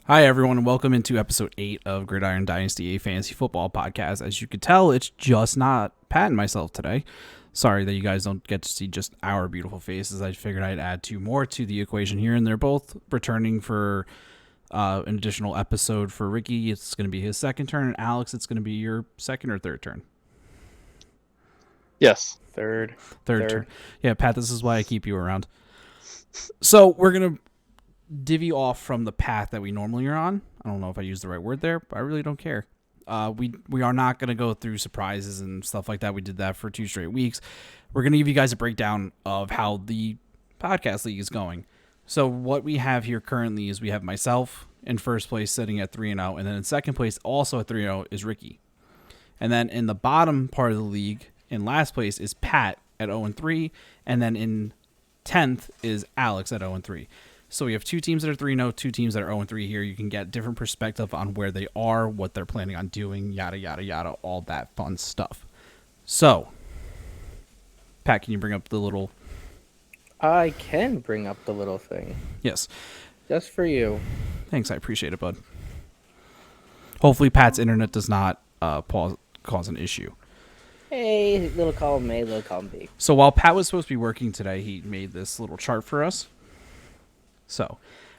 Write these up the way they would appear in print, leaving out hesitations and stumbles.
Hi, everyone, and welcome into episode 8 of Gridiron Dynasty, a fantasy football podcast. As you can tell, it's just not Pat and myself today. Sorry that you guys don't get to see just our beautiful faces. I figured I'd add two more to the equation here, and they're both returning for an additional episode. For Ricky, it's going to be his second turn, and Alex, it's going to be your second or third turn. Yes. Third turn. Yeah, Pat, this is why I keep you around. So we're going to divvy off from the path that we normally are on. I don't know if I used the right word there, but I really don't care. We are not going to go through surprises and stuff like that. We did that for 2 straight weeks. We're going to give you guys a breakdown of how the podcast league is going. So what we have here currently is we have myself in first place sitting at 3-0, and then in second place also at 3-0 is Ricky. And then in the bottom part of the league, in last place is Pat at 0-3, and then in 10th is Alex at 0-3. So we have 2 teams that are 3-0, 2 teams that are 0-3 here. You can get different perspective on where they are, what they're planning on doing, yada, yada, yada, all that fun stuff. So, Pat, can you bring up the little... I can bring up the little thing. Yes. Just for you. Thanks, I appreciate it, bud. Hopefully Pat's internet does not cause an issue. Hey, little column A, little column B. So while Pat was supposed to be working today, he made this little chart for us. So,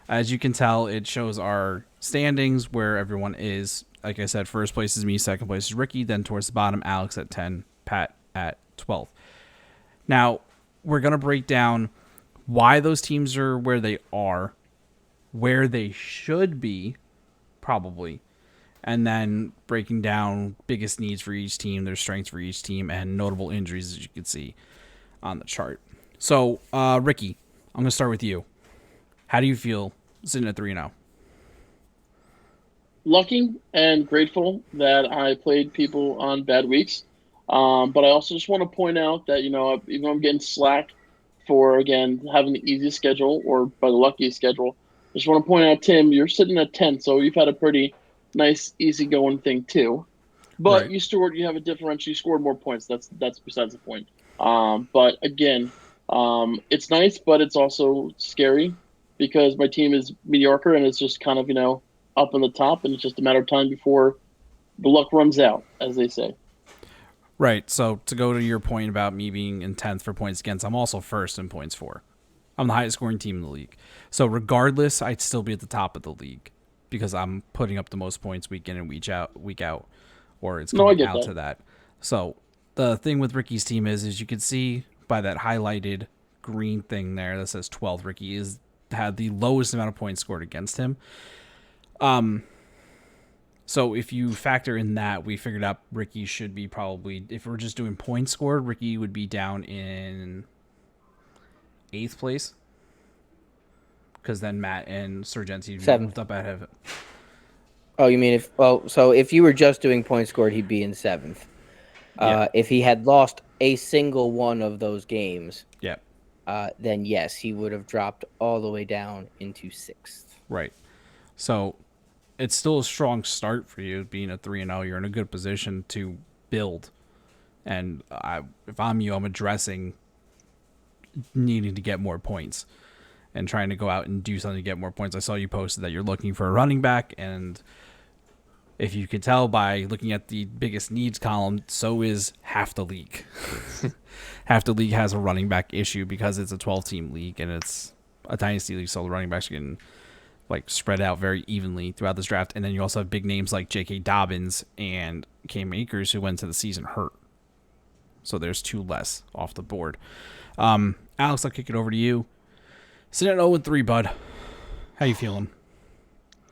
as you can tell, it shows our standings where everyone is. Like I said, first place is me, second place is Ricky, then towards the bottom, Alex at 10, Pat at 12. Now, we're going to break down why those teams are where they are, where they should be, probably, and then breaking down biggest needs for each team, their strengths for each team, and notable injuries, as you can see on the chart. So, Ricky, I'm going to start with you. How do you feel sitting at 3-0? Lucky and grateful that I played people on bad weeks. But I also just want to point out that, even though I'm getting slack for, again, having the easiest schedule or by the luckiest schedule, I just want to point out, Tim, you're sitting at 10, so you've had a pretty nice, easy-going thing, too. But Right. you have a differential. You scored more points. That's besides the point. But, again, it's nice, but it's also scary, because my team is mediocre and it's just kind of, up on the top, and it's just a matter of time before the luck runs out, as they say. Right. So to go to your point about me being in 10th for points against, I'm also first in points for. I'm the highest scoring team in the league. So regardless, I'd still be at the top of the league because I'm putting up the most points week in and week out, or it's coming out to that. So the thing with Ricky's team is you can see by that highlighted green thing there that says 12th, Ricky had the lowest amount of points scored against him. So if you factor in that, we figured out Ricky should be probably, if we're just doing points scored, Ricky would be down in 8th place. Because then Matt and Sergenti moved up ahead of it. Oh, you mean so if you were just doing points scored, he'd be in 7th. Yeah. If he had lost a single one of those games, Yeah. Then yes, he would have dropped all the way down into 6th. Right. So it's still a strong start for you being at 3-0. You're in a good position to build. And if I'm you, I'm addressing needing to get more points and trying to go out and do something to get more points. I saw you posted that you're looking for a running back, and if you could tell by looking at the biggest needs column, so is half the league. Half the league has a running back issue because it's a 12-team league and it's a dynasty league, so the running backs can spread out very evenly throughout this draft. And then you also have big names like J.K. Dobbins and Cam Akers who went to the season hurt. So there's 2 less off the board. Alex, I'll kick it over to you. Sitting at 0-3, bud. How you feeling?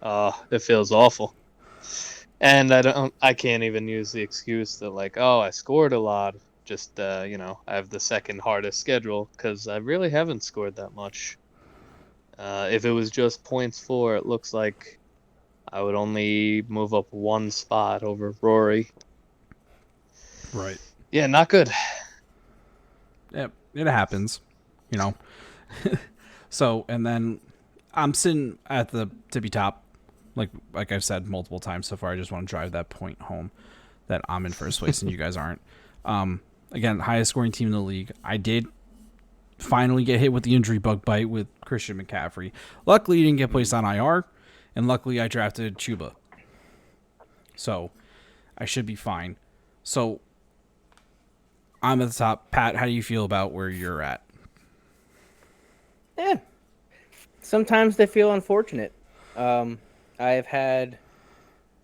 It feels awful. And I can't even use the excuse that I scored a lot. Just, I have the second hardest schedule because I really haven't scored that much. If it was just points for, it looks like I would only move up 1 spot over Rory. Right. Yeah, not good. Yep, it happens, So, and then I'm sitting at the tippy top. Like I've said multiple times so far, I just want to drive that point home that I'm in first place and you guys aren't. Again, highest scoring team in the league. I did finally get hit with the injury bug bite with Christian McCaffrey. Luckily, he didn't get placed on IR, And luckily, I drafted Chuba. So I should be fine. So I'm at the top. Pat, how do you feel about where you're at? Yeah. Sometimes they feel unfortunate. I've had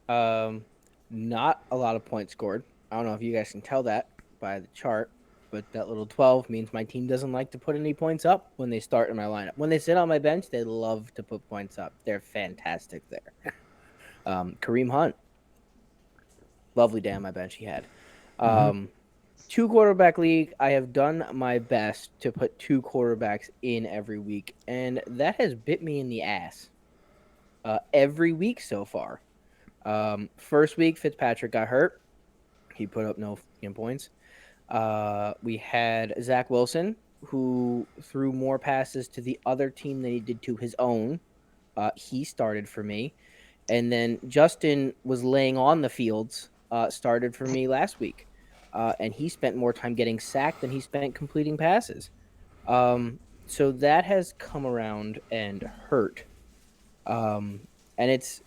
not a lot of points scored. I don't know if you guys can tell that by the chart, but that little 12 means my team doesn't like to put any points up when they start in my lineup. When they sit on my bench, they love to put points up. They're fantastic there. Kareem Hunt, lovely day on my bench he had. 2-quarterback league, I have done my best to put 2 quarterbacks in every week, and that has bit me in the ass every week so far. First week, Fitzpatrick got hurt. He put up no points. We had Zach Wilson, who threw more passes to the other team than he did to his own. He started for me. And then Justin was laying on the fields, started for me last week. And he spent more time getting sacked than he spent completing passes. So that has come around and hurt. And it's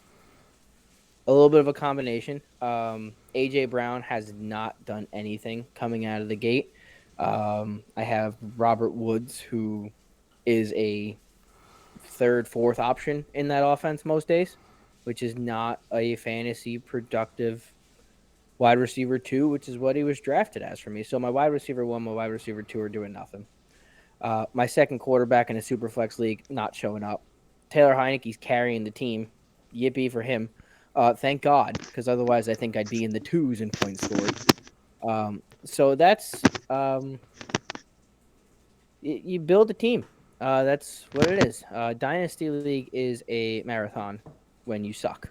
a little bit of a combination. A.J. Brown has not done anything coming out of the gate. I have Robert Woods, who is a third, fourth option in that offense most days, which is not a fantasy productive wide receiver 2, which is what he was drafted as for me. So my wide receiver 1, my wide receiver 2 are doing nothing. My second quarterback in a Superflex league, not showing up. Taylor Heineke's carrying the team. Yippee for him. Thank God, because otherwise I think I'd be in the 2s in points scored. So that's you build a team. That's what it is. Dynasty League is a marathon when you suck.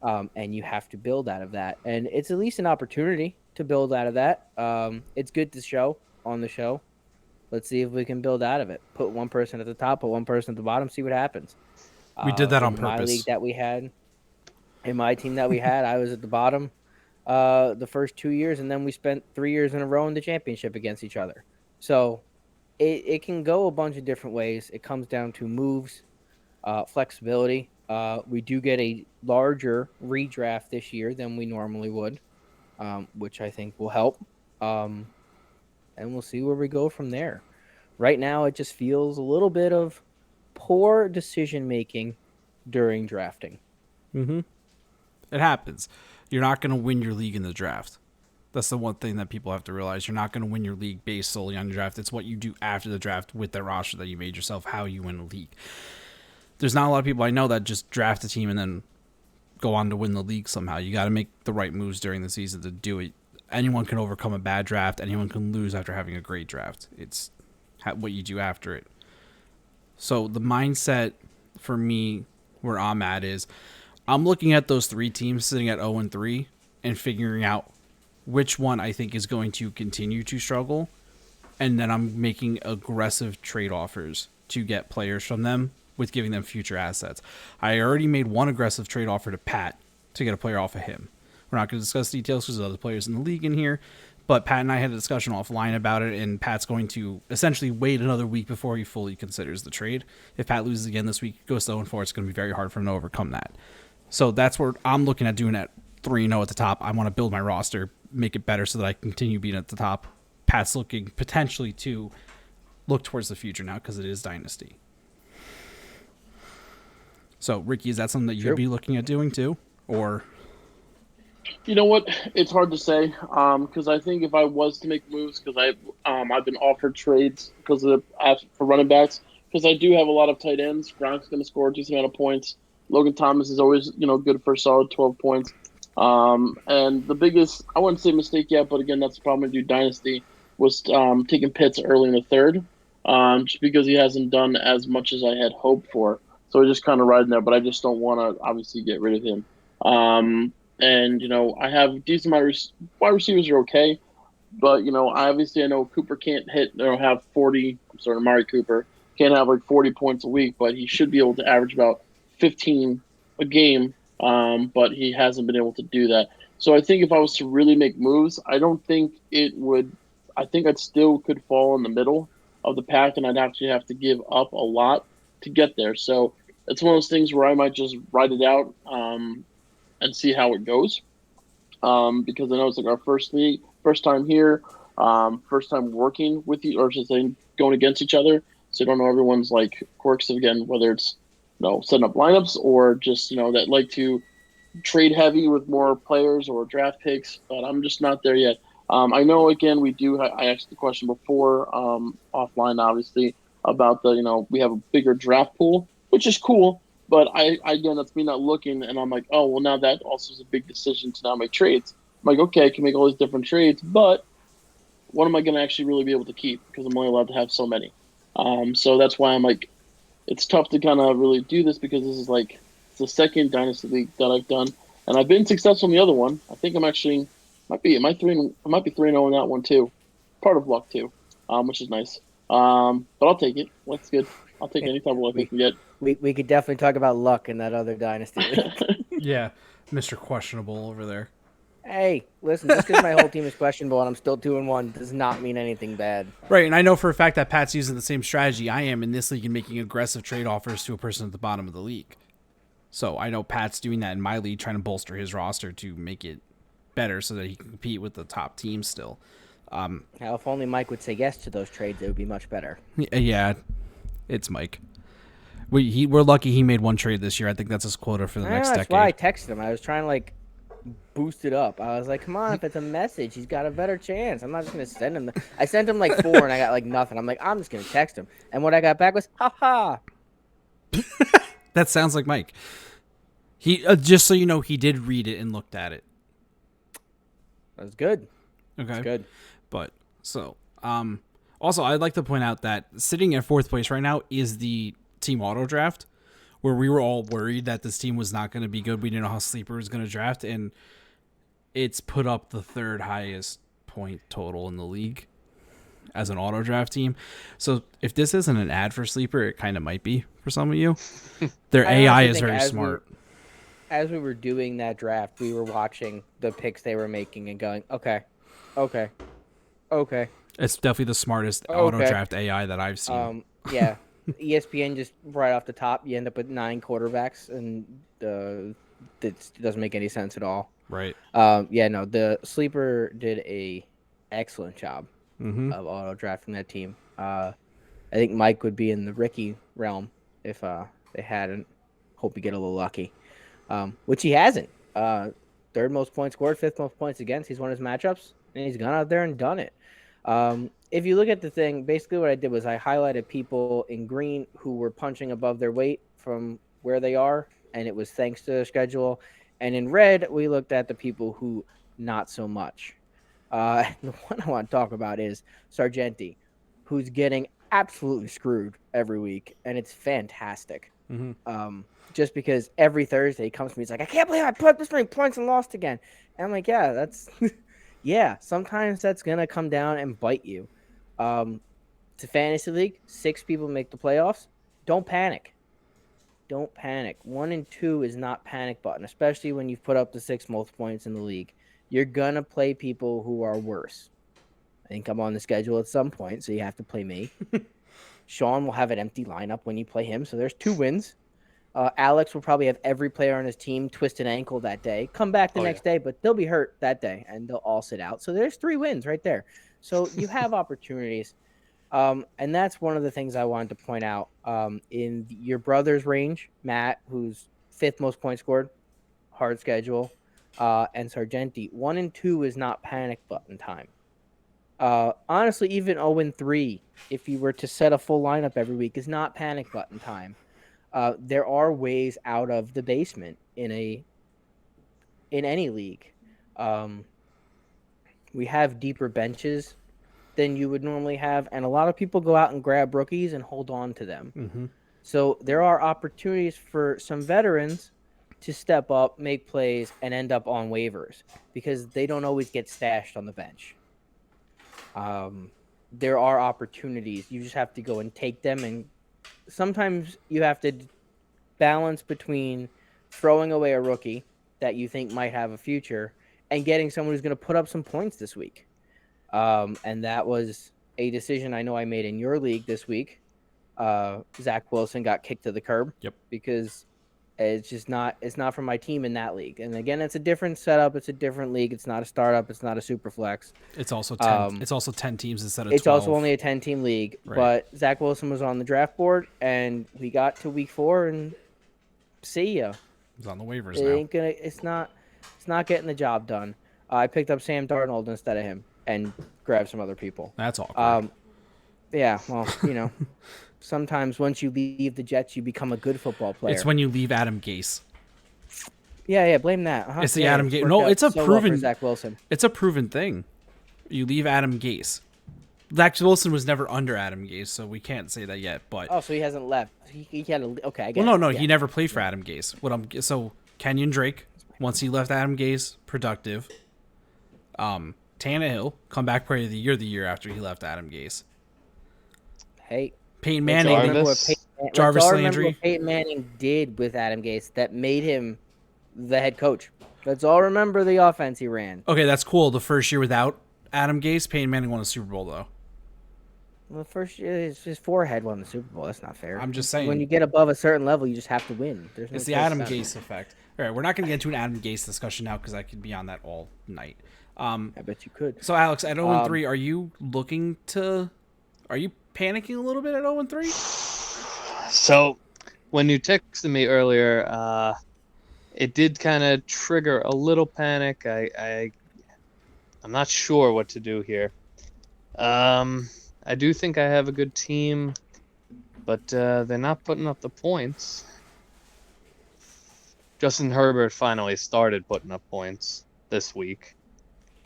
And you have to build out of that. And it's at least an opportunity to build out of that. It's good to show on the show. Let's see if we can build out of it. Put one person at the top, put one person at the bottom, see what happens. We did that on in my purpose. league that we had, in my team that we had, I was at the bottom the first 2 years, and then we spent 3 years in a row in the championship against each other. So it can go a bunch of different ways. It comes down to moves, flexibility. We do get a larger redraft this year than we normally would, which I think will help. And we'll see where we go from there. Right now, it just feels a little bit of poor decision-making during drafting. Mm-hmm. It happens. You're not going to win your league in the draft. That's the one thing that people have to realize. You're not going to win your league based solely on the draft. It's what you do after the draft with the roster that you made yourself, how you win a league. There's not a lot of people I know that just draft a team and then go on to win the league somehow. You got to make the right moves during the season to do it. Anyone can overcome a bad draft. Anyone can lose after having a great draft. It's what you do after it. So the mindset for me where I'm at is I'm looking at those 3 teams sitting at 0-3 and figuring out which one I think is going to continue to struggle. And then I'm making aggressive trade offers to get players from them with giving them future assets. I already made one aggressive trade offer to Pat to get a player off of him. We're not going to discuss details because there's other players in the league in here, but Pat and I had a discussion offline about it, and Pat's going to essentially wait another week before he fully considers the trade. If Pat loses again this week, goes 0-4, it's going to be very hard for him to overcome that. So that's where I'm looking at doing at 3-0 at the top. I want to build my roster, make it better so that I can continue being at the top. Pat's looking potentially to look towards the future now because it is Dynasty. So, Ricky, is that something that you'd be looking at doing too? Or... You know what? It's hard to say because I think if I was to make moves, because I've been offered trades because of for running backs, because I do have a lot of tight ends. Gronk's going to score a decent amount of points. Logan Thomas is always good for a solid 12 points. And the biggest, I wouldn't say mistake yet, but again, that's the problem with do Dynasty, was taking Pitts early in the third, just because he hasn't done as much as I had hoped for. So we're just kind of riding there, but I just don't want to obviously get rid of him. And, I have decent wide receivers are okay. But, I know Cooper can't have 40. I'm sorry, Amari Cooper can't have like 40 points a week, but he should be able to average about 15 a game. But he hasn't been able to do that. So I think if I was to really make moves, I don't think it would. I think I'd still could fall in the middle of the pack, and I'd actually have to give up a lot to get there. So it's one of those things where I might just write it out and see how it goes. Because I know it's like our first time here, first time working with you, or just saying going against each other. So I don't know everyone's like quirks again, whether it's setting up lineups or just that like to trade heavy with more players or draft picks. But I'm just not there yet. I know again we do. I asked the question before offline, obviously about the we have a bigger draft pool, which is cool. But I again, that's me not looking, and I'm like, oh well, now that also is a big decision to now make trades. I'm like, okay, I can make all these different trades, but what am I going to actually really be able to keep? Because I'm only allowed to have so many. So that's why I'm like, it's tough to kind of really do this because this is like it's the second dynasty league that I've done, and I've been successful in the other one. I think I'm actually I might be 3-0 in that one too. Part of luck too, which is nice. But I'll take it. Luck's good. I'll take any type of luck I can get. We could definitely talk about luck in that other dynasty league. Yeah, Mr. Questionable over there. Hey, listen, just because my whole team is questionable and I'm still 2-1 does not mean anything bad. Right, and I know for a fact that Pat's using the same strategy I am in this league and making aggressive trade offers to a person at the bottom of the league. So I know Pat's doing that in my league, trying to bolster his roster to make it better so that he can compete with the top teams still. Now, if only Mike would say yes to those trades, it would be much better. Yeah, it's Mike. We're lucky he made one trade this year. I think that's his quota for the next decade. That's why I texted him. I was trying to boost it up. I was like, come on, if it's a message, he's got a better chance. I'm not just going to send him. I sent him 4 and I got nothing. I'm like, I'm just going to text him. And what I got back was, ha. That sounds like Mike. He just so you know, he did read it and looked at it. That was good. Okay. That's good. But so, also I'd like to point out that sitting at 4th place right now is the team auto draft, where we were all worried that this team was not going to be good. We didn't know how Sleeper was going to draft, and it's put up the 3rd highest point total in the league as an auto draft team. So if this isn't an ad for Sleeper, it kind of might be for some of you. Their AI is very smart. As we were doing that draft, we were watching the picks they were making and going, okay. It's definitely the smartest auto draft AI that I've seen. Yeah. ESPN just right off the top, you end up with 9 quarterbacks, and it doesn't make any sense at all. Right. The Sleeper did a excellent job of auto drafting that team. I think Mike would be in the Ricky realm if they hadn't. Hope you get a little lucky, which he hasn't. 3rd most points scored, 5th most points against. He's won his matchups, and he's gone out there and done it. If you look at the thing, basically what I did was I highlighted people in green who were punching above their weight from where they are, and it was thanks to the schedule. And in red, we looked at the people who not so much. The one I want to talk about is Sergenti, who's getting absolutely screwed every week, and it's fantastic. Just because every Thursday he comes to me, he's like, I can't believe I put this many points and lost again. And I'm like, yeah, that's yeah, sometimes that's gonna come down and bite you. It's a fantasy league. 6 people make the playoffs. Don't panic. 1 and 2 is not panic button, especially when you've put up the 6 most points in the league. You're gonna play people who are worse. I think I'm on the schedule at some point, so you have to play me. Sean will have an empty lineup when you play him, so there's 2 wins. Alex will probably have every player on his team twist an ankle that day, come back the next day, but they'll be hurt that day, and they'll all sit out. So there's 3 wins right there. So you have opportunities. And that's one of the things I wanted to point out. In your brother's range, Matt, who's 5th most points scored, hard schedule, and Sergenti, 1 and 2 is not panic button time. Honestly, even 0-3, if you were to set a full lineup every week, is not panic button time. There are ways out of the basement in any league. We have deeper benches than you would normally have, and a lot of people go out and grab rookies and hold on to them. So there are opportunities for some veterans to step up, make plays, and end up on waivers because they don't always get stashed on the bench. There are opportunities. You just have to go and take them, and sometimes you have to balance between throwing away a rookie that you think might have a future and getting someone who's going to put up some points this week. And that was a decision I know I made in your league this week. Zach Wilson got kicked to the curb. Yep. Because it's not for my team in that league. And again, it's a different setup. It's a different league. It's not a startup. It's not a super flex. It's also 10. It's also 10 teams instead of 12. It's also only a 10-team league. Right. But Zach Wilson was on the draft board, and we got to week 4, and see ya. He's on the waivers It now. ain't gonna. It's not getting the job done. I picked up Sam Darnold instead of him, and grabbed some other people. That's awkward. Yeah. Well, sometimes once you leave the Jets, you become a good football player. It's when you leave Adam Gase. Yeah, blame that. Uh-huh. It's the Yeah, Adam Gase. worked No, out it's a so well proven. for Zach Wilson. It's a proven thing. You leave Adam Gase. Zach Wilson was never under Adam Gase, so we can't say that yet. But Oh, so he hasn't left. He had a okay. I get well, no, it. Yeah. he never played for Adam Gase. So Kenyon Drake, once he left Adam Gase, productive. Tannehill, comeback player of the year after he left Adam Gase. Hey, Peyton Jarvis. Manning, remember what Jarvis let's all remember Landry. what Peyton Manning did with Adam Gase that made him the head coach. Let's all remember the offense he ran. Okay, that's cool. The first year without Adam Gase, Peyton Manning won a Super Bowl though. Well, the first year, his forehead won the Super Bowl. That's not fair. I'm just saying. When you get above a certain level, you just have to win. There's no It's the choice Adam about it. Gase effect. All right, we're not going to get into an Adam Gase discussion now because I could be on that all night. I bet you could. So, Alex, at 0-3, are you panicking a little bit at 0-3? So, when you texted me earlier, it did kind of trigger a little panic. I'm not sure what to do here. I do think I have a good team, but they're not putting up the points. Justin Herbert finally started putting up points this week,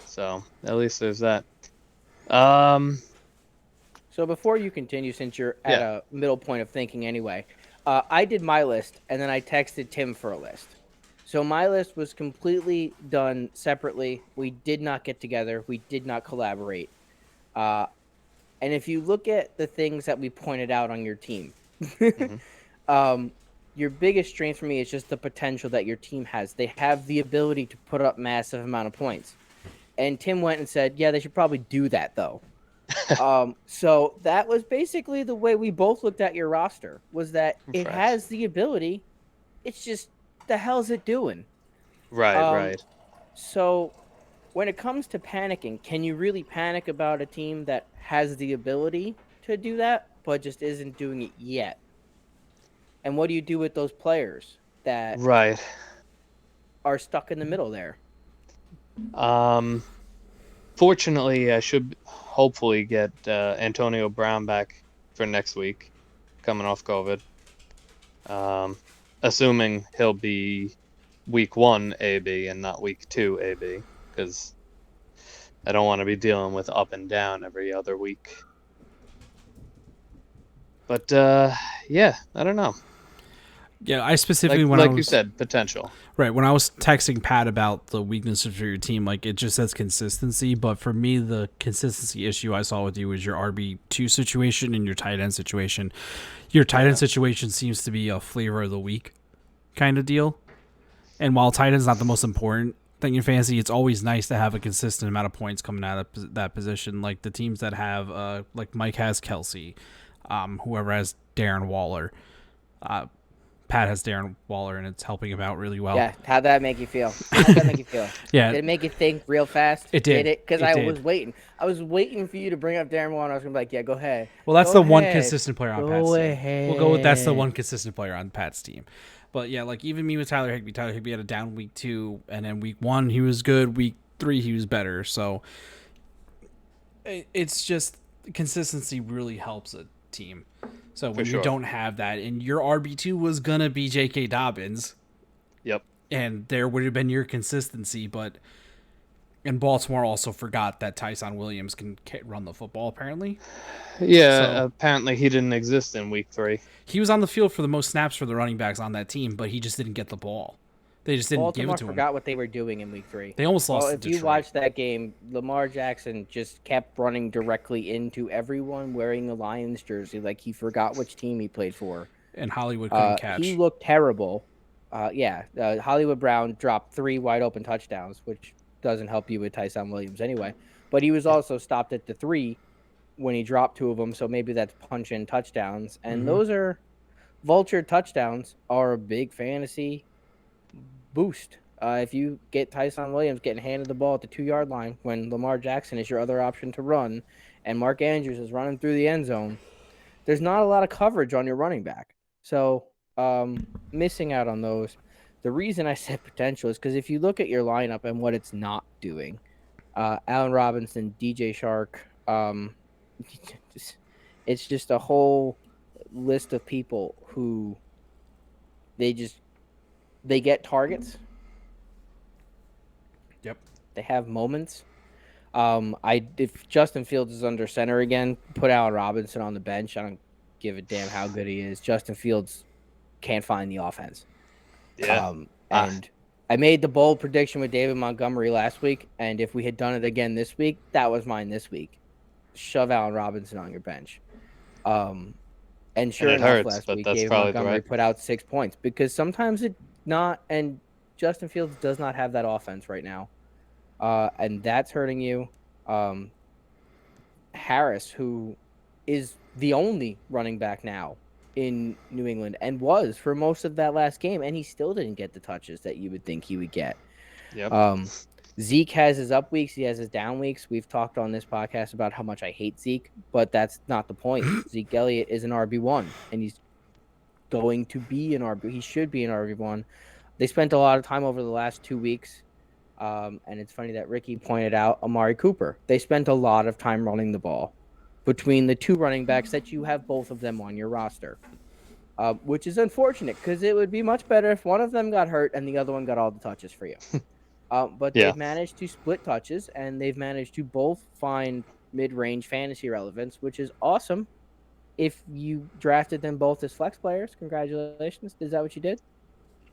so at least there's that. So before you continue, since you're at Yeah. a middle point of thinking anyway, I did my list, and then I texted Tim for a list. So my list was completely done separately. We did not get together. We did not collaborate. And if you look at the things that we pointed out on your team, your biggest strength for me is just the potential that your team has. They have the ability to put up massive amount of points. And Tim went and said, yeah, they should probably do that, though. So that was basically the way we both looked at your roster, was that it Fresh. has the ability. It's just, the hell's it doing? Right. So when it comes to panicking, can you really panic about a team that has the ability to do that, but just isn't doing it yet? And what do you do with those players that Right. are stuck in the middle there? Fortunately, I should hopefully get Antonio Brown back for next week, coming off COVID. Assuming he'll be week 1 AB and not week 2 AB, because I don't want to be dealing with up and down every other week. But yeah, I don't know. Yeah, I specifically Like you said, potential. Right, when I was texting Pat about the weaknesses for your team, like it just says consistency, but for me the consistency issue I saw with you was your RB2 situation and your tight end situation. Your tight end situation seems to be a flavor of the week kind of deal. And while tight end's not the most important thing in fantasy, it's always nice to have a consistent amount of points coming out of that position. Like the teams that have, like Mike has Kelsey, whoever has Darren Waller. Pat has Darren Waller, and it's helping him out really well. Yeah, how'd that make you feel? How'd that make you feel? Yeah. Did it make you think real fast? It did. Because It I did. was waiting. I was waiting for you to bring up Darren Waller, and I was going to be like, yeah, go ahead. Well, that's Go the one ahead. consistent player on Go Pat's team. ahead. We'll go with that's the one consistent player on Pat's team. But yeah, like even me with Tyler Higbee. Tyler Higbee had a down week 2, and then week 1 he was good. Week 3 he was better. So it's just consistency really helps a team. So when you sure. don't have that, and your RB2 was gonna be J.K. Dobbins, Yep. and there would have been your consistency, but. And Baltimore also forgot that Tyson Williams can run the football, apparently. Yeah, So- apparently he didn't exist in week 3. He was on the field for the most snaps for the running backs on that team, but he just didn't get the ball. They just didn't give Baltimore it to him. forgot what they were doing in week 3. They almost lost Well, to if you Detroit. watch that game, Lamar Jackson just kept running directly into everyone wearing a Lions jersey, like he forgot which team he played for. And Hollywood couldn't catch. He looked terrible. Hollywood Brown dropped 3 wide open touchdowns, which doesn't help you with Tyson Williams anyway. But he was also stopped at the 3 when he dropped 2 of them. So maybe that's punch-in touchdowns. And Mhm. those are vulture touchdowns are a big fantasy boost. If you get Tyson Williams getting handed the ball at the 2-yard line when Lamar Jackson is your other option to run and Mark Andrews is running through the end zone, there's not a lot of coverage on your running back. So missing out on those. The reason I said potential is because if you look at your lineup and what it's not doing, Allen Robinson, DJ Shark, it's just a whole list of people who they get targets. Yep. They have moments. If Justin Fields is under center again, put Allen Robinson on the bench. I don't give a damn how good he is. Justin Fields can't find the offense. Yeah. And I made the bold prediction with David Montgomery last week, and if we had done it again this week, that was mine this week. Shove Allen Robinson on your bench. And sure it enough, hurts, last but week, that's David probably the Montgomery right- put out 6 points because sometimes it not, and Justin Fields does not have that offense right now. And that's hurting you. Harris, who is the only running back now in New England and was for most of that last game, and he still didn't get the touches that you would think he would get. Yep. Zeke has his up weeks. He has his down weeks. We've talked on this podcast about how much I hate Zeke, but that's not the point. Zeke Elliott is an RB1, and he's going to be an RB. He should be an RB1. They spent a lot of time over the last 2 weeks, and it's funny that Ricky pointed out Amari Cooper. They spent a lot of time running the ball between the 2 running backs that you have both of them on your roster, which is unfortunate because it would be much better if one of them got hurt and the other one got all the touches for you. But Yeah. they've managed to split touches, and they've managed to both find mid-range fantasy relevance, which is awesome. If you drafted them both as flex players, congratulations. Is that what you did?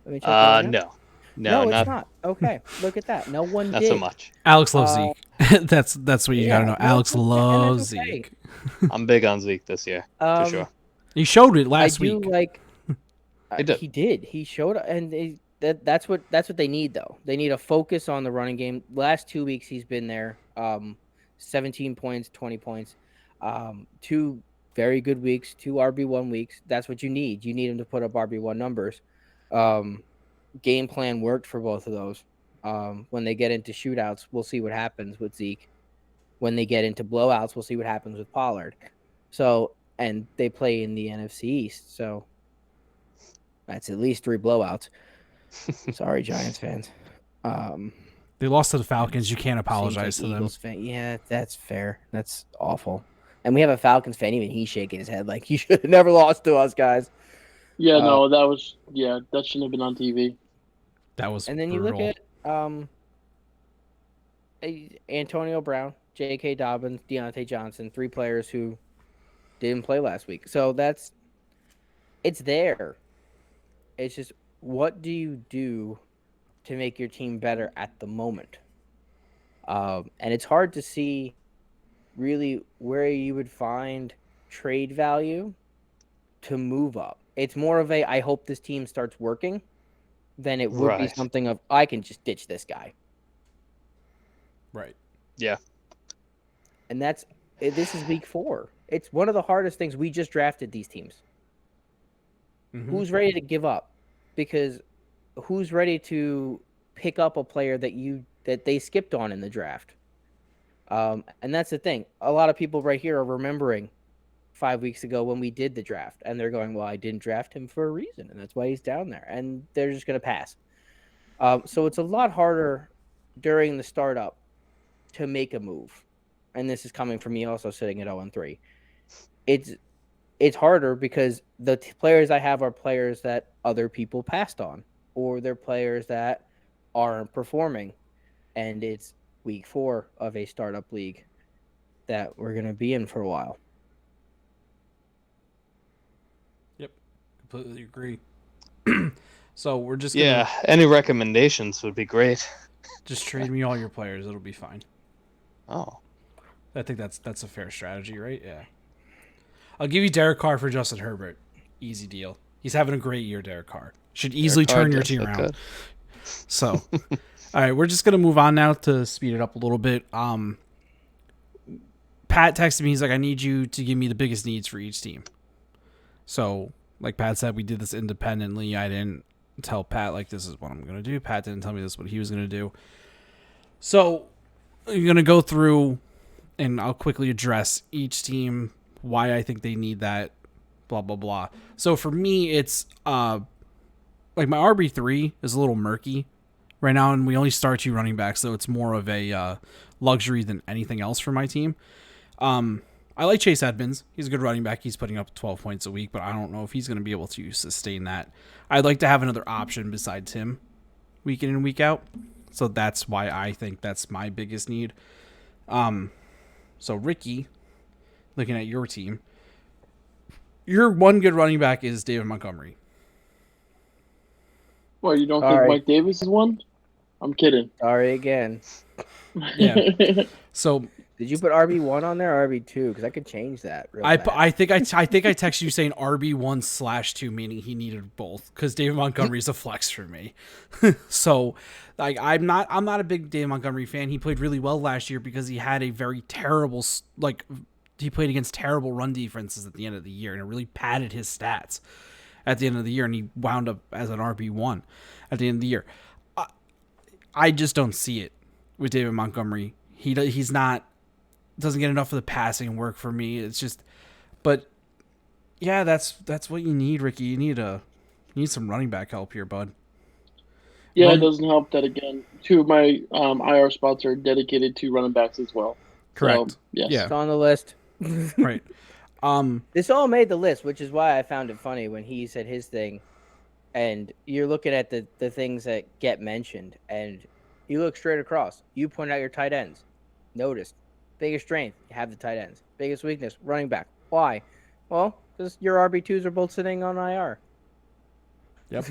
Let me check your lineup. No, It's not. Okay, look at that. No one not did. so much. Alex loves Zeke. That's what you gotta know. no, Alex and that's loves okay. Zeke. I'm big on Zeke this year, for sure. He showed it I last do week. like. He did. He did. He showed, and that's what they need though. They need a focus on the running game. Last 2 weeks he's been there. 17 points, 20 points. 2 very good weeks, 2 RB1 weeks. That's what you need. You need him to put up RB1 numbers. Game plan worked for both of those. When they get into shootouts, we'll see what happens with Zeke. When they get into blowouts, we'll see what happens with Pollard. So, and they play in the NFC East, so that's at least 3 blowouts. Sorry, Giants fans. They lost to the Falcons. You can't apologize seems to like them. Eagles fan. Yeah, that's fair. That's awful. And we have a Falcons fan. Even he's shaking his head like he should have never lost to us, guys. Yeah, no, that shouldn't have been on TV. That was And then brutal. you look at Antonio Brown, J.K. Dobbins, Deontay Johnson, 3 players who didn't play last week. So it's there. It's just, what do you do to make your team better at the moment? And it's hard to see really where you would find trade value to move up. It's more of a, I hope this team starts working than it would be Right. something of, I can just ditch this guy. Right. Yeah. And this is week 4. It's one of the hardest things. We just drafted these teams. Mhm. Who's ready to give up? Because who's ready to pick up a player that they skipped on in the draft? And that's the thing. A lot of people right here are remembering 5 weeks ago when we did the draft, and they're going, well, I didn't draft him for a reason, and that's why he's down there. And they're just going to pass. So it's a lot harder during the startup to make a move. And this is coming from me also sitting at 0-3. It's harder because the players I have are players that other people passed on, or they're players that aren't performing. And it's week 4 of a startup league that we're going to be in for a while. Yep. Completely agree. So we're just gonna Yeah. Any recommendations would be great. just trade me all your players. It'll be fine. Oh. I think that's a fair strategy, right? Yeah. I'll give you Derek Carr for Justin Herbert. Easy deal. He's having a great year, Derek Carr. Should easily Derek Carr turn your does team look around. good. So, all right, we're just gonna move on now to speed it up a little bit. Pat Pat texted me. He's like, I need you to give me the biggest needs for each team. So, like Pat said, we did this independently. I didn't tell Pat, like, this is what I'm going to do. Pat didn't tell me this is what he was going to do. So, I'm going to go through, and I'll quickly address each team, why I think they need that, blah, blah, blah. So, for me, it's, like, my RB3 is a little murky right now, and we only start 2 running backs, so it's more of a luxury than anything else for my team. I like Chase Edmonds. He's a good running back. He's putting up 12 points a week, but I don't know if he's going to be able to sustain that. I'd like to have another option besides him week in and week out. So that's why I think that's my biggest need. So Ricky, looking at your team, your one good running back is David Montgomery. Well, you don't think Sorry. Mike Davis is one? I'm kidding. Sorry again. Yeah. So Did you put RB1 on there or RB2? Because I could change that. I think I texted you saying RB1/2, meaning he needed both, because David Montgomery is a flex for me. So, like, I'm not a big David Montgomery fan. He played really well last year because he had a very terrible, like, he played against terrible run defenses at the end of the year, and it really padded his stats at the end of the year, and he wound up as an RB1 at the end of the year. I just don't see it with David Montgomery. He's not. Doesn't get enough of the passing work for me. It's just, but yeah, that's what you need, Ricky. You need some running back help here, bud. Yeah, it doesn't help that, again, 2 of my IR spots are dedicated to running backs as well. Correct. So, yes. Yeah. It's on the list. Right. This all made the list, which is why I found it funny when he said his thing. And you're looking at the things that get mentioned, and you look straight across. You point out your tight ends. Notice. Biggest strength, you have the tight ends. Biggest weakness, running back. Why? Well, because your RB2s are both sitting on IR. Yep.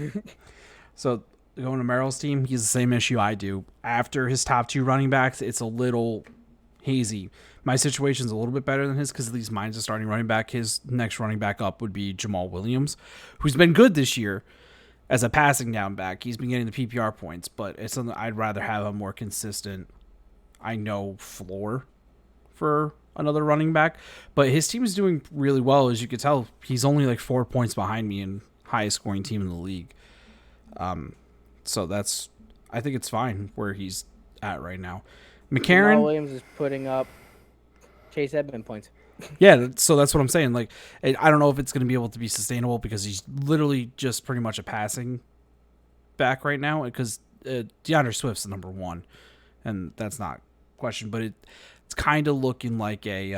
So going to Merrill's team, he's the same issue I do. After his top 2 running backs, it's a little hazy. My situation's a little bit better than his because at least mine's a starting running back. His next running back up would be Jamal Williams, who's been good this year as a passing down back. He's been getting the PPR points, but it's something I'd rather have a more consistent, I know, floor for another running back. But his team is doing really well. As you can tell, he's only like 4 points behind me and highest scoring team in the league. So I think it's fine where he's at right now. McCarron Jamal Williams is putting up Chase Edmonds points. Yeah, so that's what I'm saying. Like, I don't know if it's going to be able to be sustainable because he's literally just pretty much a passing back right now. Because DeAndre Swift's the number 1, and that's not question. But it's kind of looking like a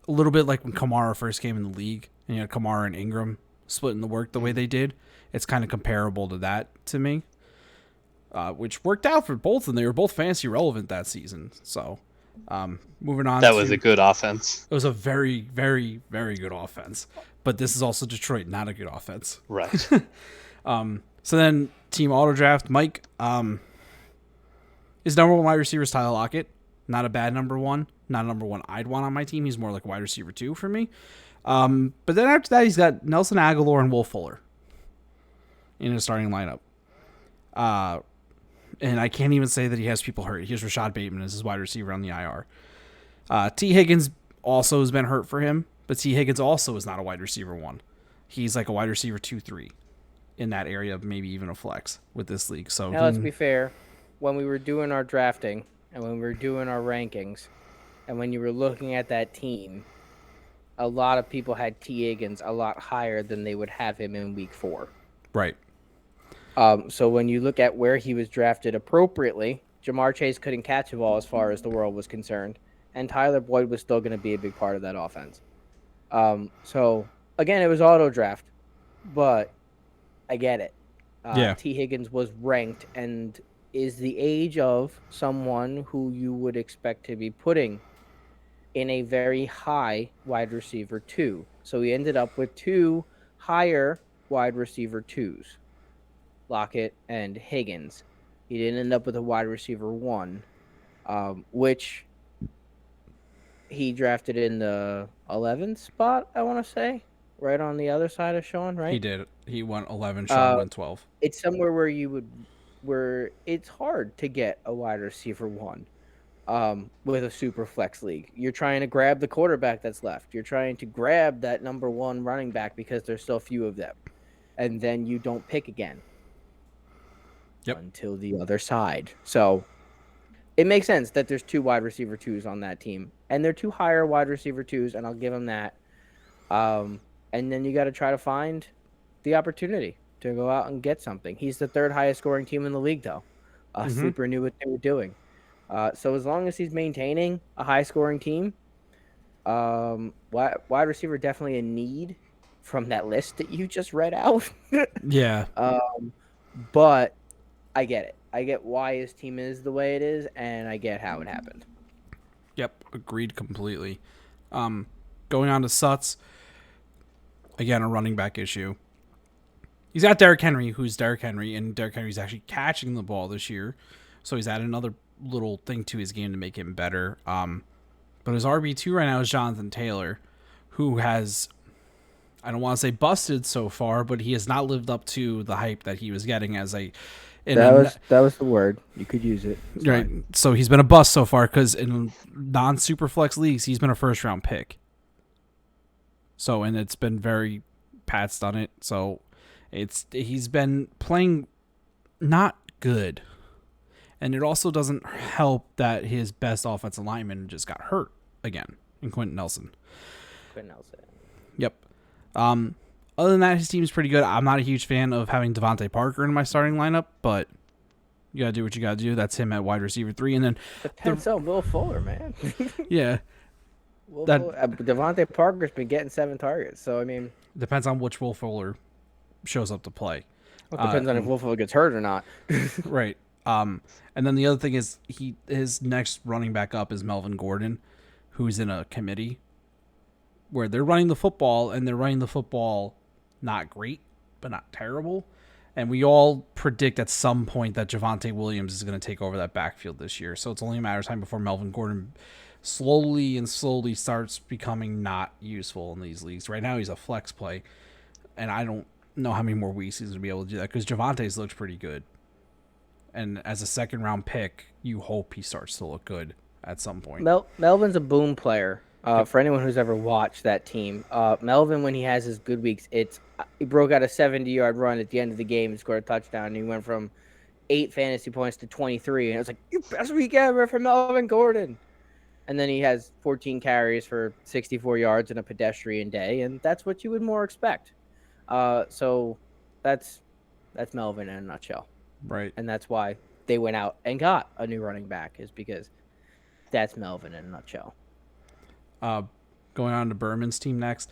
little bit like when Kamara first came in the league, and you had Kamara and Ingram splitting the work the way they did. It's kind of comparable to that to me, which worked out for both of them. They were both fantasy relevant that season. So. Moving on. That was a good offense. It was a very, very, very good offense. But this is also Detroit, not a good offense. Right. So then team auto draft, Mike, his number 1 wide receiver is Tyler Lockett. Not a bad number 1. Not a number 1 I'd want on my team. He's more like a wide receiver 2 for me. But then after that, he's got Nelson Aguilar and Will Fuller in his starting lineup. And I can't even say that he has people hurt. He has Rashad Bateman as his wide receiver on the IR. T. Higgins also has been hurt for him, but T. Higgins also is not a wide receiver 1. He's like a wide receiver 2-3 in that area, maybe even a flex with this league. So now, let's be fair. When we were doing our drafting and when we were doing our rankings and when you were looking at that team, a lot of people had T. Higgins a lot higher than they would have him in week 4. Right. So when you look at where he was drafted appropriately, Jamar Chase couldn't catch a ball as far as the world was concerned, and Tyler Boyd was still going to be a big part of that offense. So, again, it was auto draft, but I get it. Yeah. T. Higgins was ranked and is the age of someone who you would expect to be putting in a very high wide receiver 2. So he ended up with 2 higher wide receiver 2s. Lockett and Higgins. He didn't end up with a wide receiver 1, which he drafted in the 11th spot, I want to say, right on the other side of Sean, right? He did. He went 11, Sean went 12. It's somewhere where it's hard to get a wide receiver 1. with a super flex league. You're trying to grab the quarterback that's left. You're trying to grab that number one running back because there's so few of them. And then you don't pick again. Yep. Until the other side. So it makes sense that there's 2 wide receiver 2s on that team. And they're 2 higher wide receiver 2s, and I'll give them that. And then you got to try to find the opportunity to go out and get something. He's the 3rd highest scoring team in the league, though. Sleeper knew what they were doing. So as long as he's maintaining a high-scoring team, wide receiver definitely a need from that list that you just read out. Yeah. But I get it. I get why his team is the way it is, and I get how it happened. Yep, agreed completely. Going on to Sutz, again, a running back issue. He's got Derrick Henry, who's Derrick Henry, and Derrick Henry's actually catching the ball this year, so he's added another little thing to his game to make him better. But his RB2 right now is Jonathan Taylor, who has, I don't want to say busted so far, but he has not lived up to the hype that he was getting as a... That was the word. You could use it. It's right. fine. So he's been a bust so far because in non-Superflex leagues, he's been a first-round pick. So, and it's been very... Pat's done it, so he's been playing not good. And it also doesn't help that his best offensive lineman just got hurt again in Quentin Nelson. Yep. Other than that, his team's pretty good. I'm not a huge fan of having Devontae Parker in my starting lineup, but you got to do what you got to do. That's him at wide receiver 3. And then Depends on Will Fuller, man. Yeah. Devontae Parker's been getting 7 targets, so I mean... Depends on which Will Fuller shows up to play. Well, it depends on if Will Fuller gets hurt or not. Right. And then the other thing is his next running back up is Melvin Gordon, who's in a committee where they're running the football, and they're running the football not great, but not terrible. And we all predict at some point that Javonte Williams is going to take over that backfield this year. So it's only a matter of time before Melvin Gordon slowly starts becoming not useful in these leagues. Right now he's a flex play, and I don't know how many more weeks he's going to be able to do that because Javonte's looks pretty good. And as a second-round pick, you hope he starts to look good at some point. Melvin's a boom player. For anyone who's ever watched that team, Melvin, when he has his good weeks, he broke out a 70-yard run at the end of the game and scored a touchdown. And he went from 8 fantasy points to 23, and it was like, your best week ever for Melvin Gordon. And then he has 14 carries for 64 yards in a pedestrian day, and that's what you would more expect. So that's Melvin in a nutshell. Right. And that's why they went out and got a new running back, is because that's Melvin in a nutshell. Going on to Berman's team next,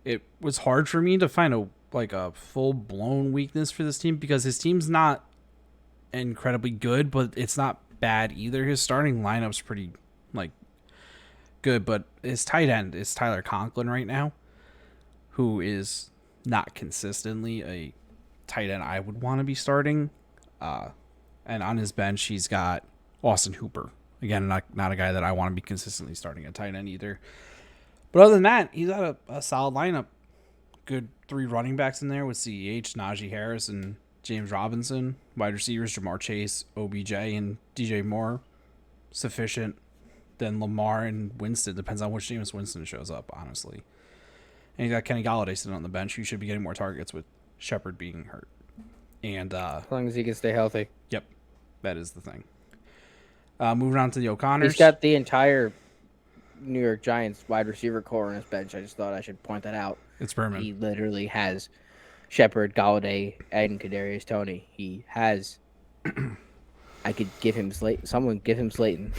it was hard for me to find a full-blown weakness for this team because his team's not incredibly good, but it's not bad either. His starting lineup's pretty good, but his tight end is Tyler Conklin right now, who is not consistently a tight end I would want to be starting. And on his bench, he's got Austin Hooper. Again, not a guy that I want to be consistently starting at tight end either. But other than that, he's got a solid lineup. Good 3 running backs in there with CEH, Najee Harris, and James Robinson. Wide receivers, Jamar Chase, OBJ, and DJ Moore. Sufficient. Then Lamar and Winston. Depends on which Jameis Winston shows up, honestly. And you got Kenny Golladay sitting on the bench. You should be getting more targets with Shepard being hurt. And as long as he can stay healthy. Yep, that is the thing. Moving on to the O'Connors. He's got the entire New York Giants wide receiver core on his bench. I just thought I should point that out. It's Berman. He literally has Shepard, Golladay, and Kadarius Toney. He has. I could give him Slayton. Someone give him Slayton.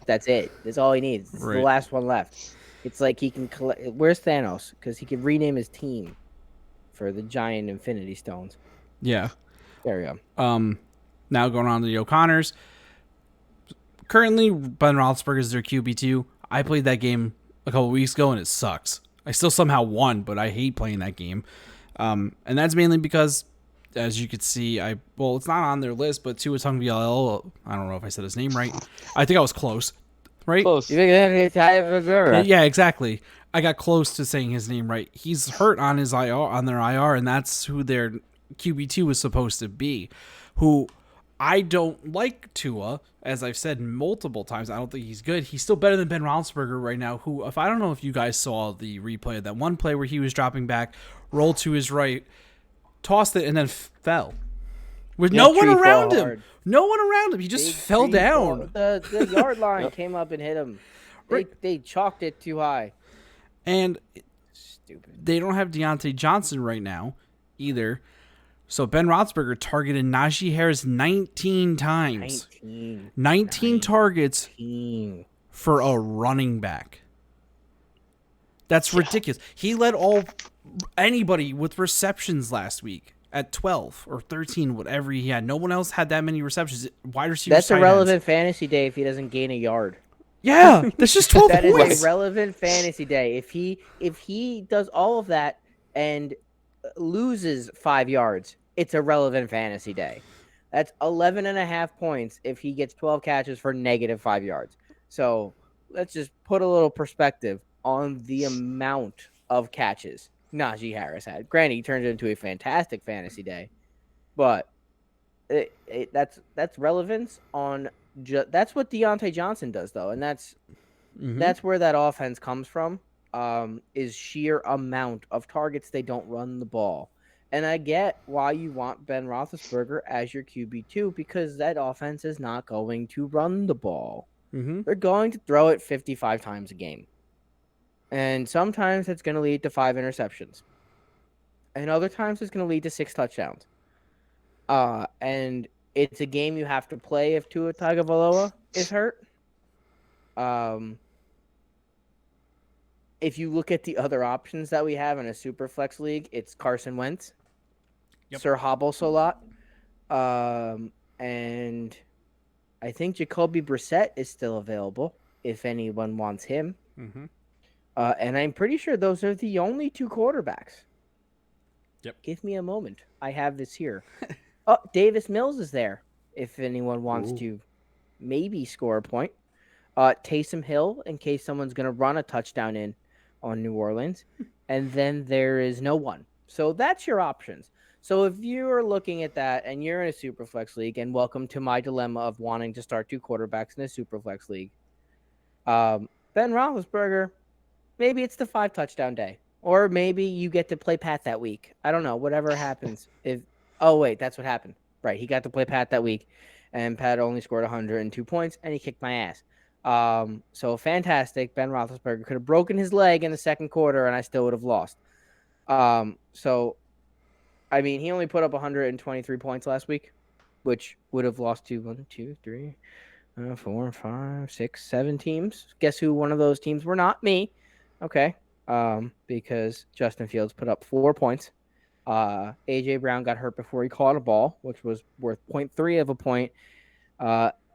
That's it. That's all he needs. It's the last one left. It's like he can collect. Where's Thanos? Because he can rename his team for the giant Infinity Stones. Yeah. There we go. Now going on to the O'Connors. Currently, Ben Roethlisberger is their QB2. I played that game a couple weeks ago, and it sucks. I still somehow won, but I hate playing that game. And that's mainly because, as you could see, it's not on their list, but Tua Tagovailoa, I don't know if I said his name right. I think I was close, right? Close. Yeah, exactly. I got close to saying his name right. He's hurt on their IR, and that's who their QB2 was supposed to be. Who I don't like Tua, as I've said multiple times. I don't think he's good. He's still better than Ben Roethlisberger right now, who, if I don't know if you guys saw the replay of that one play where he was dropping back, rolled to his right, tossed it, and then fell. With no one around him. Hard. No one around him. He just fell down. The yard line came up and hit him. They chalked it too high. And Stupid. they don't have Deontay Johnson right now either. So Ben Roethlisberger targeted Najee Harris 19 times. 19 targets for a running back. That's ridiculous. He led anybody with receptions last week at 12 or 13, whatever he had. No one else had that many receptions. Wide receivers. That's a relevant fantasy day if he doesn't gain a yard. Yeah, that's just 12 That points. is a relevant fantasy day. If he does all of that and loses 5 yards, it's a relevant fantasy day. That's 11.5 points if he gets 12 catches for -5 yards. So let's just put a little perspective on the amount of catches Najee Harris had. Granted, he turned it into a fantastic fantasy day, but that's relevance on. That's what Deontay Johnson does, though, and that's where that offense comes from. Is sheer amount of targets they don't run the ball. And I get why you want Ben Roethlisberger as your QB2 because that offense is not going to run the ball. They're going to throw it 55 times a game. And sometimes it's going to lead to 5 interceptions. And other times it's going to lead to 6 touchdowns. And it's a game you have to play if Tua Tagovailoa is hurt. If you look at the other options that we have in a Superflex league, it's Carson Wentz, Sir Hobbles a lot, and I think Jacoby Brissett is still available if anyone wants him. And I'm pretty sure those are the only 2 quarterbacks. Give me a moment. I have this here. Oh, Davis Mills is there if anyone wants to maybe score a point. Taysom Hill in case someone's going to run a touchdown in on New Orleans. And then there is no one. So that's your options. So if you're looking at that and you're in a Superflex league, and welcome to my dilemma of wanting to start 2 quarterbacks in a Superflex league, Ben Roethlisberger, maybe it's the 5 touchdown day. Or maybe you get to play Pat that week. I don't know. Whatever happens. Oh, wait, that's what happened. Right, he got to play Pat that week. And Pat only scored 102 points, and he kicked my ass. So fantastic. Ben Roethlisberger could have broken his leg in the second quarter, and I still would have lost. So, I mean, he only put up 123 points last week, which would have lost to 1, 2, 3, 4, 5, 6, 7 teams. Guess who one of those teams were? Not me. Okay. Because Justin Fields put up 4 points. AJ Brown got hurt before he caught a ball, which was worth 0.3 of a point.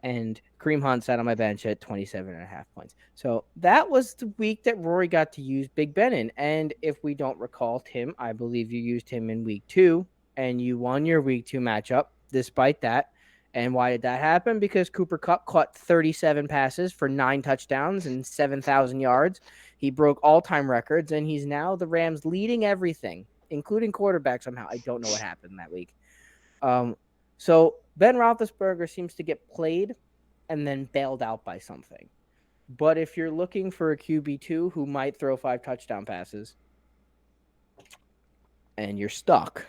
And Kareem Hunt sat on my bench at 27.5 points. So that was the week that Rory got to use Big Ben in. And if we don't recall, Tim, I believe you used him in week 2 and you won your week 2 matchup despite that. And why did that happen? Because Cooper Kupp caught 37 passes for 9 touchdowns and 7,000 yards. He broke all-time records, and he's now the Rams leading everything, including quarterback somehow. I don't know what happened that week. So Ben Roethlisberger seems to get played and then bailed out by something. But if you're looking for a QB2 who might throw 5 touchdown passes and you're stuck,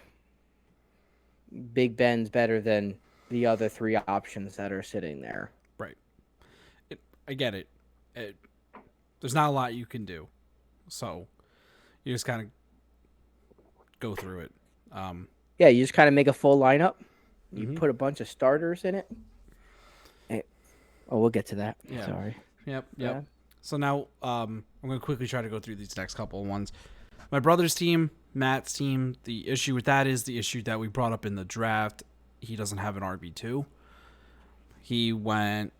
Big Ben's better than the other 3 options that are sitting there. Right. I get it. There's not a lot you can do. So you just kind of go through it. Yeah, you just kind of make a full lineup. You put a bunch of starters in it. We'll get to that. Yeah. Sorry. Yep. Yeah. So now I'm going to quickly try to go through these next couple of ones. My brother's team, Matt's team, the issue with that is the issue that we brought up in the draft. He doesn't have an RB2. He went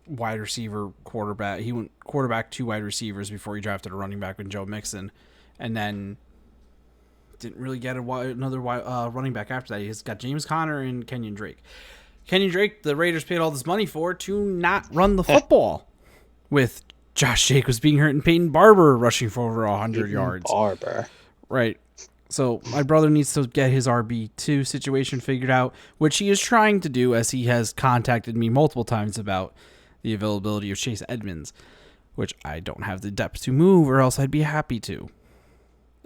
wide receiver, quarterback. He went quarterback, 2 wide receivers before he drafted a running back with Joe Mixon. And then didn't really get another running back after that. He's got James Conner and Kenyon Drake. Kenyon Drake, the Raiders paid all this money for to not run the football with Josh Jacobs being hurt and Peyton Barber rushing for over 100 yards. Barber. Right. So my brother needs to get his RB2 situation figured out, which he is trying to do, as he has contacted me multiple times about the availability of Chase Edmonds, which I don't have the depth to move, or else I'd be happy to.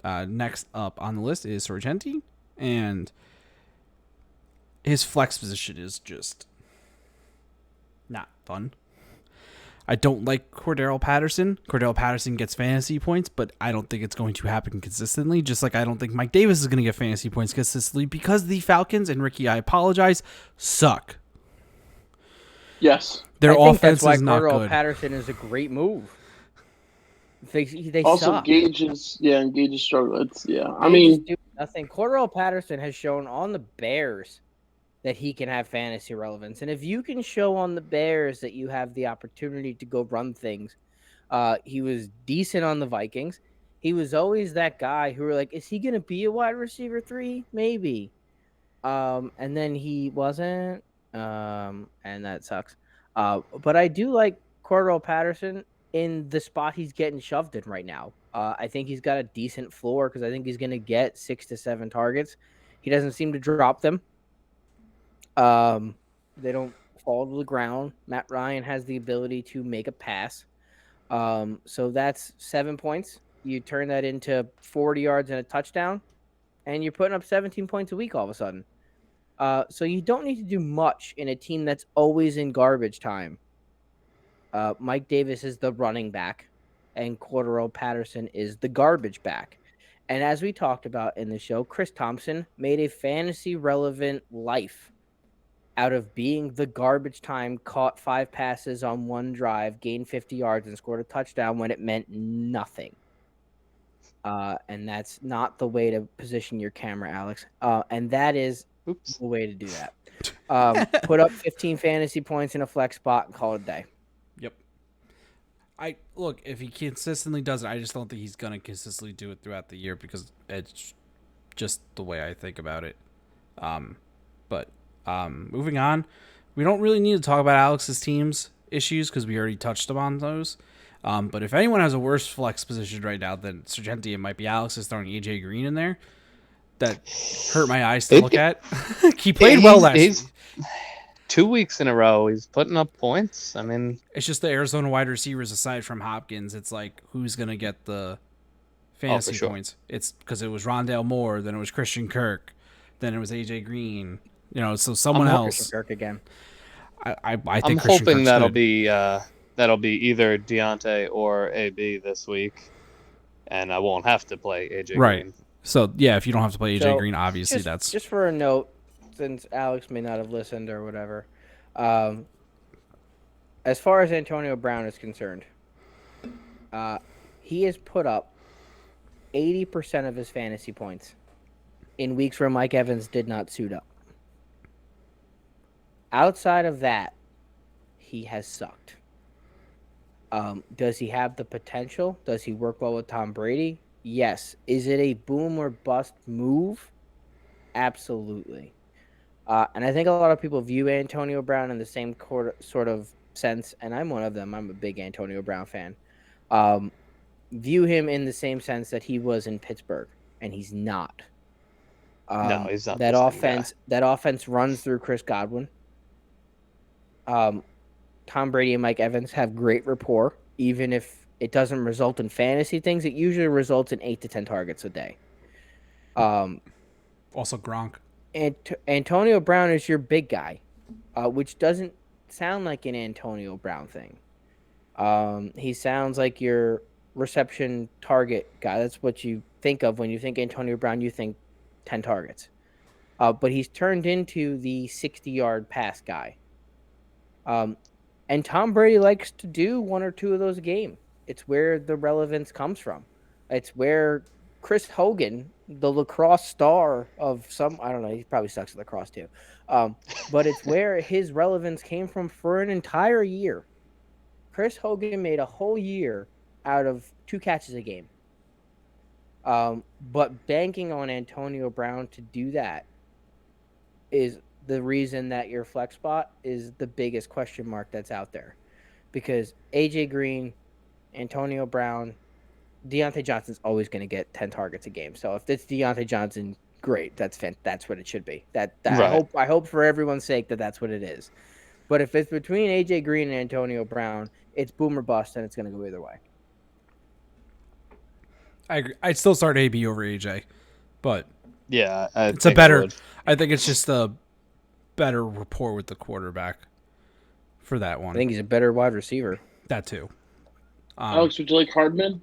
Next up on the list is Sergenti, and his flex position is just not fun. I don't like Cordero Patterson. Cordero Patterson gets fantasy points, but I don't think it's going to happen consistently. Just like I don't think Mike Davis is going to get fantasy points consistently, because the Falcons, and Ricky, I apologize, suck. Yes. Their I think offense that's why is not Cordero good. Patterson is a great move. They Also, suck. Gage is struggle. I They mean, just do nothing. Cordero Patterson has shown on the Bears that he can have fantasy relevance. And if you can show on the Bears that you have the opportunity to go run things, he was decent on the Vikings. He was always that guy who were like, is he going to be a wide receiver 3? Maybe. And then he wasn't. And that sucks. But I do like Cordero Patterson in the spot he's getting shoved in right now. I think he's got a decent floor, because I think he's going to get 6 to 7 targets. He doesn't seem to drop them. They don't fall to the ground. Matt Ryan has the ability to make a pass. So that's 7 points. You turn that into 40 yards and a touchdown, and you're putting up 17 points a week all of a sudden. So you don't need to do much in a team that's always in garbage time. Mike Davis is the running back, and Cordero Patterson is the garbage back. And as we talked about in the show, Chris Thompson made a fantasy relevant life out of being the garbage time, caught 5 passes on one drive, gained 50 yards, and scored a touchdown when it meant nothing. And that's not the way to position your camera, Alex. And that is the way to do that. Put up 15 fantasy points in a flex spot and call it a day. Yep. Look, if he consistently does it, I just don't think he's going to consistently do it throughout the year, because it's just the way I think about it. But moving on, we don't really need to talk about Alex's team's issues, because we already touched upon those. But if anyone has a worse flex position right now than Sergenti, it might be Alex is throwing AJ Green in there. That hurt my eyes to look at. He played well last week. 2 weeks in a row, he's putting up points. I mean, it's just the Arizona wide receivers, aside from Hopkins, it's like, who's going to get the fantasy points? It's because it was Rondale Moore, then it was Christian Kirk, then it was AJ Green. So someone else. Christian Kirk again. I think I'm Christian hoping Kirk's that'll be either Deontay or AB this week, and I won't have to play AJ Green. So yeah, if you don't have to play AJ Green, obviously that's just for a note, since Alex may not have listened or whatever. As far as Antonio Brown is concerned, he has put up 80% of his fantasy points in weeks where Mike Evans did not suit up. Outside of that, he has sucked. Does he have the potential? Does he work well with Tom Brady? Yes. Is it a boom or bust move? Absolutely. And I think a lot of people view Antonio Brown in the same sort of sense, and I'm one of them. I'm a big Antonio Brown fan. View him in the same sense that he was in Pittsburgh, and he's not. No, he's not. That offense runs through Chris Godwin. Tom Brady and Mike Evans have great rapport. Even if it doesn't result in fantasy things, it usually results in 8 to 10 targets a day. also Gronk. Antonio Brown is your big guy, which doesn't sound like an Antonio Brown thing. He sounds like your reception target guy. That's what you think of when you think Antonio Brown. You think 10 targets. But he's turned into the 60-yard pass guy. And Tom Brady likes to do 1 or 2 of those a game. It's where the relevance comes from. It's where Chris Hogan, the lacrosse star of some, I don't know, he probably sucks at lacrosse too. But it's where his relevance came from for an entire year. Chris Hogan made a whole year out of 2 catches a game. But banking on Antonio Brown to do that is the reason that your flex spot is the biggest question mark that's out there. Because AJ Green, Antonio Brown, Deontay Johnson's always going to get 10 targets a game. So if it's Deontay Johnson, great. That's what it should be. That Right. I hope for everyone's sake that that's what it is. But if it's between AJ Green and Antonio Brown, it's boom or bust, and it's going to go either way. I agree. I'd still start AB over AJ, but Yeah, I it's a think better. I would. I think it's just a better rapport with the quarterback for that one. I think he's a better wide receiver. That too. Alex, would you like Hardman?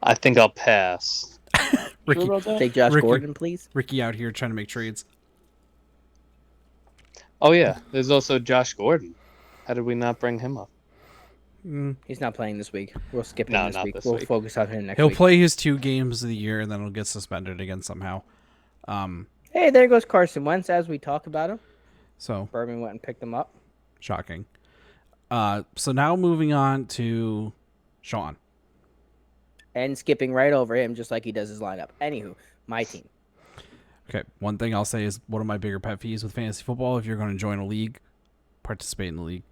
I think I'll pass. Ricky, Sure about that? Take Josh Ricky- Gordon, please. Ricky out here trying to make trades. Oh yeah, there's also Josh Gordon. How did we not bring him up? He's not playing this week. We'll skip him No, this not week. this We'll week. focus on him next He'll week. play his 2 games of the year, and then he'll get suspended again somehow. Hey, there goes Carson Wentz as we talk about him. So Berman went and picked him up. shocking. So now moving on to Sean. And skipping right over him just like he does his lineup. Anywho, my team. Okay, one thing I'll say is one of my bigger pet peeves with fantasy football: if you're going to join a league, participate in the league.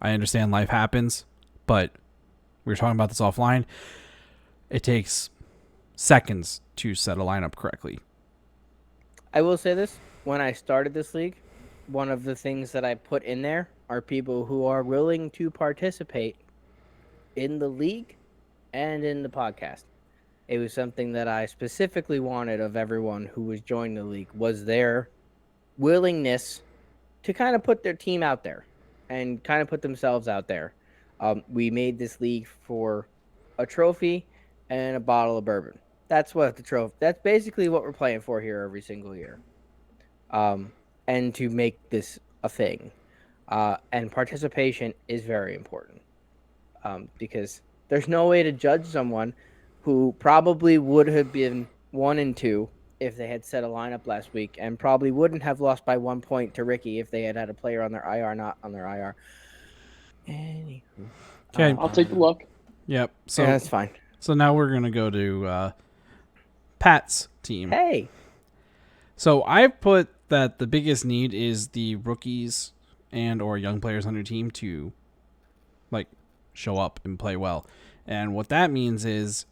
I understand life happens, but we were talking about this offline. It takes seconds to set a lineup correctly. I will say this. When I started this league, one of the things that I put in there are people who are willing to participate in the league and in the podcast. It was something that I specifically wanted of everyone who was joining the league, was their willingness to kind of put their team out there and kind of put themselves out there. We made this league for a trophy and a bottle of bourbon. That's what the trophy. That's basically what we're playing for here every single year. And to make this a thing. And participation is very important. Because there's no way to judge someone who probably would have been 1-2 if they had set a lineup last week, and probably wouldn't have lost by 1 point to Ricky if they had a player on their IR, not on their IR. Anywho. Okay. I'll take the luck. Yep. So Yeah, that's fine. So now we're gonna go to Pat's team. Hey, So I've put that the biggest need is the rookies and or young players on your team to like show up and play well. And what that means is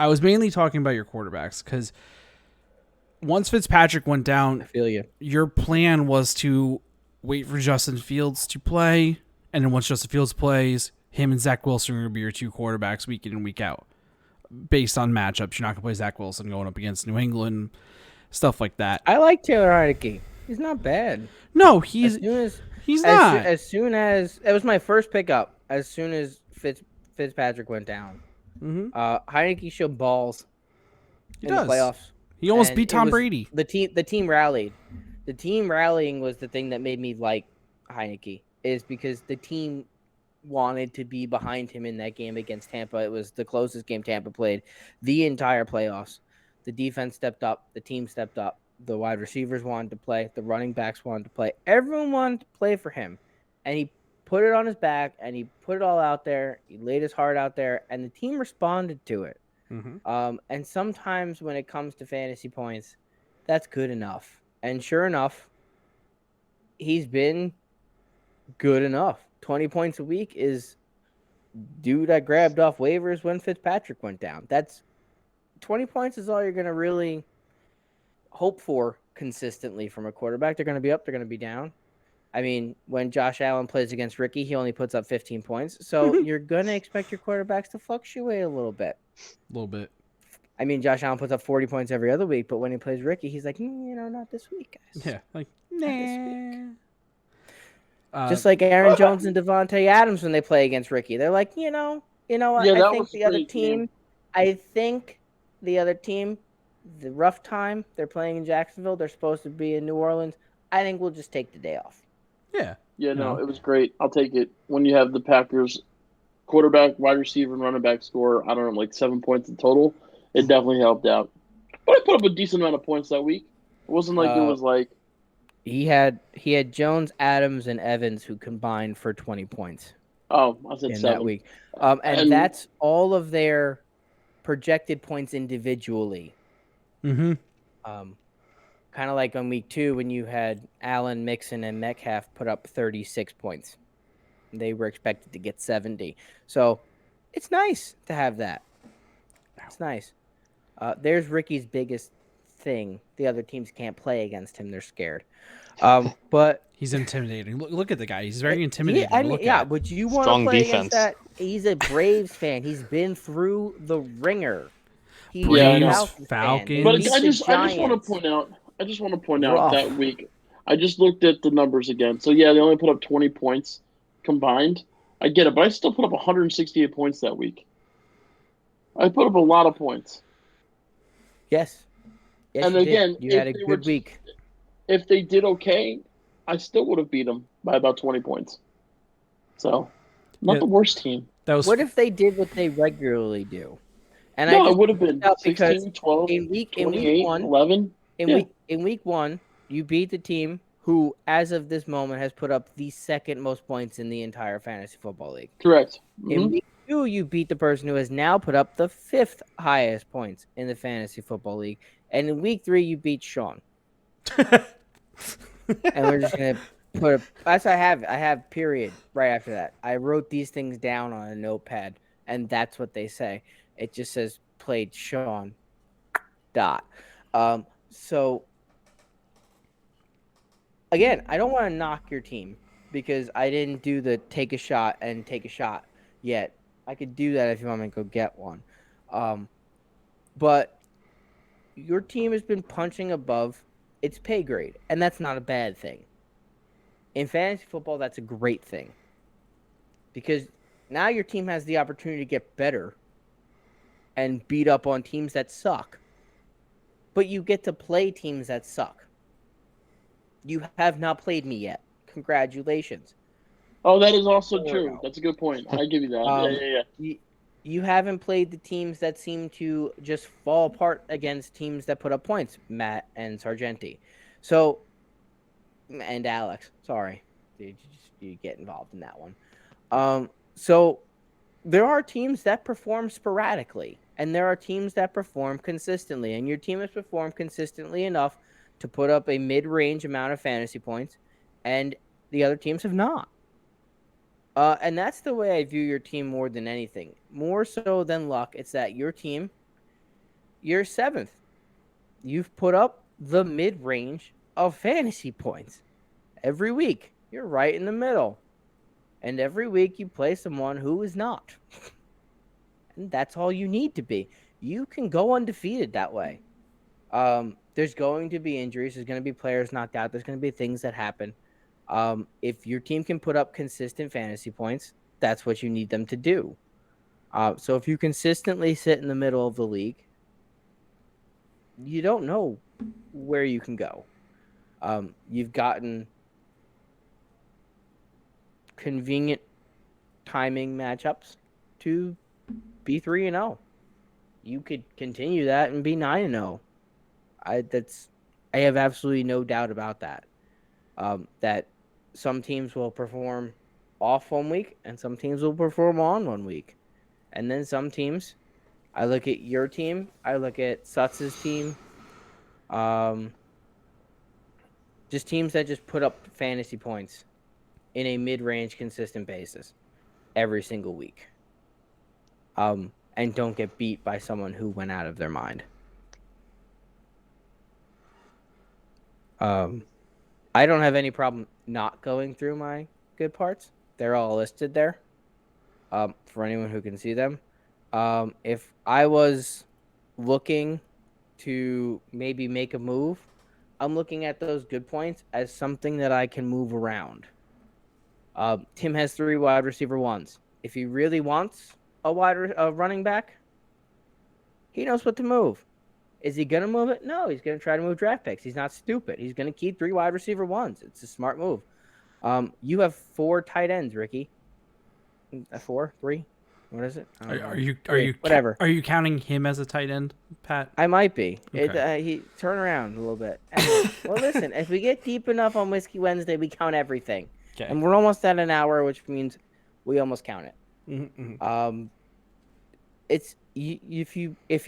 I was mainly talking about your quarterbacks because once Fitzpatrick went I down, feel you. your plan was to wait for Justin Fields to play, and then once Justin Fields plays, him and Zach Wilson are going to be your 2 quarterbacks week in and week out. Based on matchups, you're not going to play Zach Wilson going up against New England, stuff like that. I like Taylor Heineke. He's not bad. No, he's As not. As soon as it was my first pickup, as soon as Fitzpatrick went down, Heineke showed balls He in does. the playoffs. He almost And beat it Tom was- Brady. The team rallied. The team rallying was the thing that made me like Heineke, is because the team wanted to be behind him in that game against Tampa. It was the closest game Tampa played the entire playoffs. The defense stepped up. The team stepped up. The wide receivers wanted to play. The running backs wanted to play. Everyone wanted to play for him. And he put it on his back, and he put it all out there. He laid his heart out there, and the team responded to it. And sometimes when it comes to fantasy points, that's good enough. And sure enough, he's been good enough. 20 points a week is dude I grabbed off waivers when Fitzpatrick went down. That's 20 points is all you're going to really hope for consistently from a quarterback. They're going to be up, they're going to be down. I mean, when Josh Allen plays against Ricky, he only puts up 15 points. So you're going to expect your quarterbacks to fluctuate a little bit. A little bit. I mean, Josh Allen puts up 40 points every other week, but when he plays Ricky, he's like, not this week, guys. Yeah, like Not this week. nah. Just like Aaron Jones and Devontae Adams when they play against Ricky. They're like, what? Yeah, I that think was the other great, team, man. the rough time, they're playing in Jacksonville. They're supposed to be in New Orleans. I think we'll just take the day off. Yeah. Yeah, no, No. it was great. I'll take it. When you have the Packers quarterback, wide receiver, and running back score, I don't know, like 7 points in total, it definitely helped out. But I put up a decent amount of points that week. It wasn't like it was like, He had Jones, Adams, and Evans who combined for 20 points oh, I said in 7. that week. And And- that's all of their projected points individually. Mm-hmm. Kind of like on week 2 when you had Allen, Mixon, and Metcalf put up 36 points. They were expected to get 70. So It's nice to have that. It's nice. There's Ricky's biggest thing. The other teams can't play against him. They're scared. But He's intimidating. Look at the guy. He's very intimidating to look yeah. at. Would you want to Strong play against defense. that? He's a Braves fan. He's been through the ringer. He's Yeah, I a know. Braves, Falcons fan. They But Falcons. beat I the just want to Giants. point out. I just want to point out Rough. that week. I just looked at the numbers again. So yeah, they only put up 20 points combined. I get it, but I still put up 168 points that week. I put up a lot of points. Yes. Yes, And you again, did. You had a if they were good week. if they did okay, I still would have beat them by about 20 points. So, not Yeah. the worst team. That was What if they did what they regularly do? And No, I it just would have been out because 16, 12, in week 28, one, 11. Yeah. in week one, you beat the team who, as of this moment, has put up the second most points in the entire fantasy football league. Correct. In Mhm. week two, you beat the person who has now put up the fifth highest points in the fantasy football league. And in week three, you beat Sean. And we're just gonna put a. That's what I have. I have period right after that. I wrote these things down on a notepad, and that's what they say. It just says played Sean. Dot. So again, I don't want to knock your team because I didn't do the take a shot and take a shot yet. I could do that if you want me to go get one. But your team has been punching above its pay grade, and that's not a bad thing. In fantasy football, that's a great thing because now your team has the opportunity to get better and beat up on teams that suck. But you get to play teams that suck. You have not played me yet. Congratulations. Oh, that is also There we true. go. That's a good point. I give you that. Yeah. You haven't played the teams that seem to just fall apart against teams that put up points, Matt and Sergenti. So, and Alex, sorry, you get involved in that one. So there are teams that perform sporadically, and there are teams that perform consistently, and your team has performed consistently enough to put up a mid-range amount of fantasy points, and the other teams have not. And that's the way I view your team more than anything. More so than luck, it's that your team, you're seventh. You've put up the mid-range of fantasy points every week. You're right in the middle. And every week you play someone who is not. And that's all you need to be. You can go undefeated that way. There's going to be injuries. There's going to be players knocked out. There's going to be things that happen. If your team can put up consistent fantasy points, that's what you need them to do. So if you consistently sit in the middle of the league, you don't know where you can go. You've gotten convenient timing matchups to be 3-0. You could continue that and be 9-0. I have absolutely no doubt about that. That some teams will perform off 1 week and some teams will perform on 1 week. And then some teams, I look at your team, I look at Suts's team, just teams that just put up fantasy points in a mid-range consistent basis every single week. And don't get beat by someone who went out of their mind. I don't have any problem not going through my good parts. They're all listed there for anyone who can see them. If I was looking to maybe make a move, I'm looking at those good points as something that I can move around. Tim has 3 wide receiver ones. If he really wants a running back, he knows what to move. Is he going to move it? No, he's going to try to move draft picks. He's not stupid. He's going to keep 3 wide receiver ones. It's a smart move. You have 4 tight ends, Ricky. 4, 3. What is it? Are you whatever? Are you counting him as a tight end, Pat? I might be. Okay. He turn around a little bit. Anyway, well, listen. If we get deep enough on Whiskey Wednesday, we count everything. Okay. And we're almost at an hour, which means we almost count it. Mm-hmm. It's if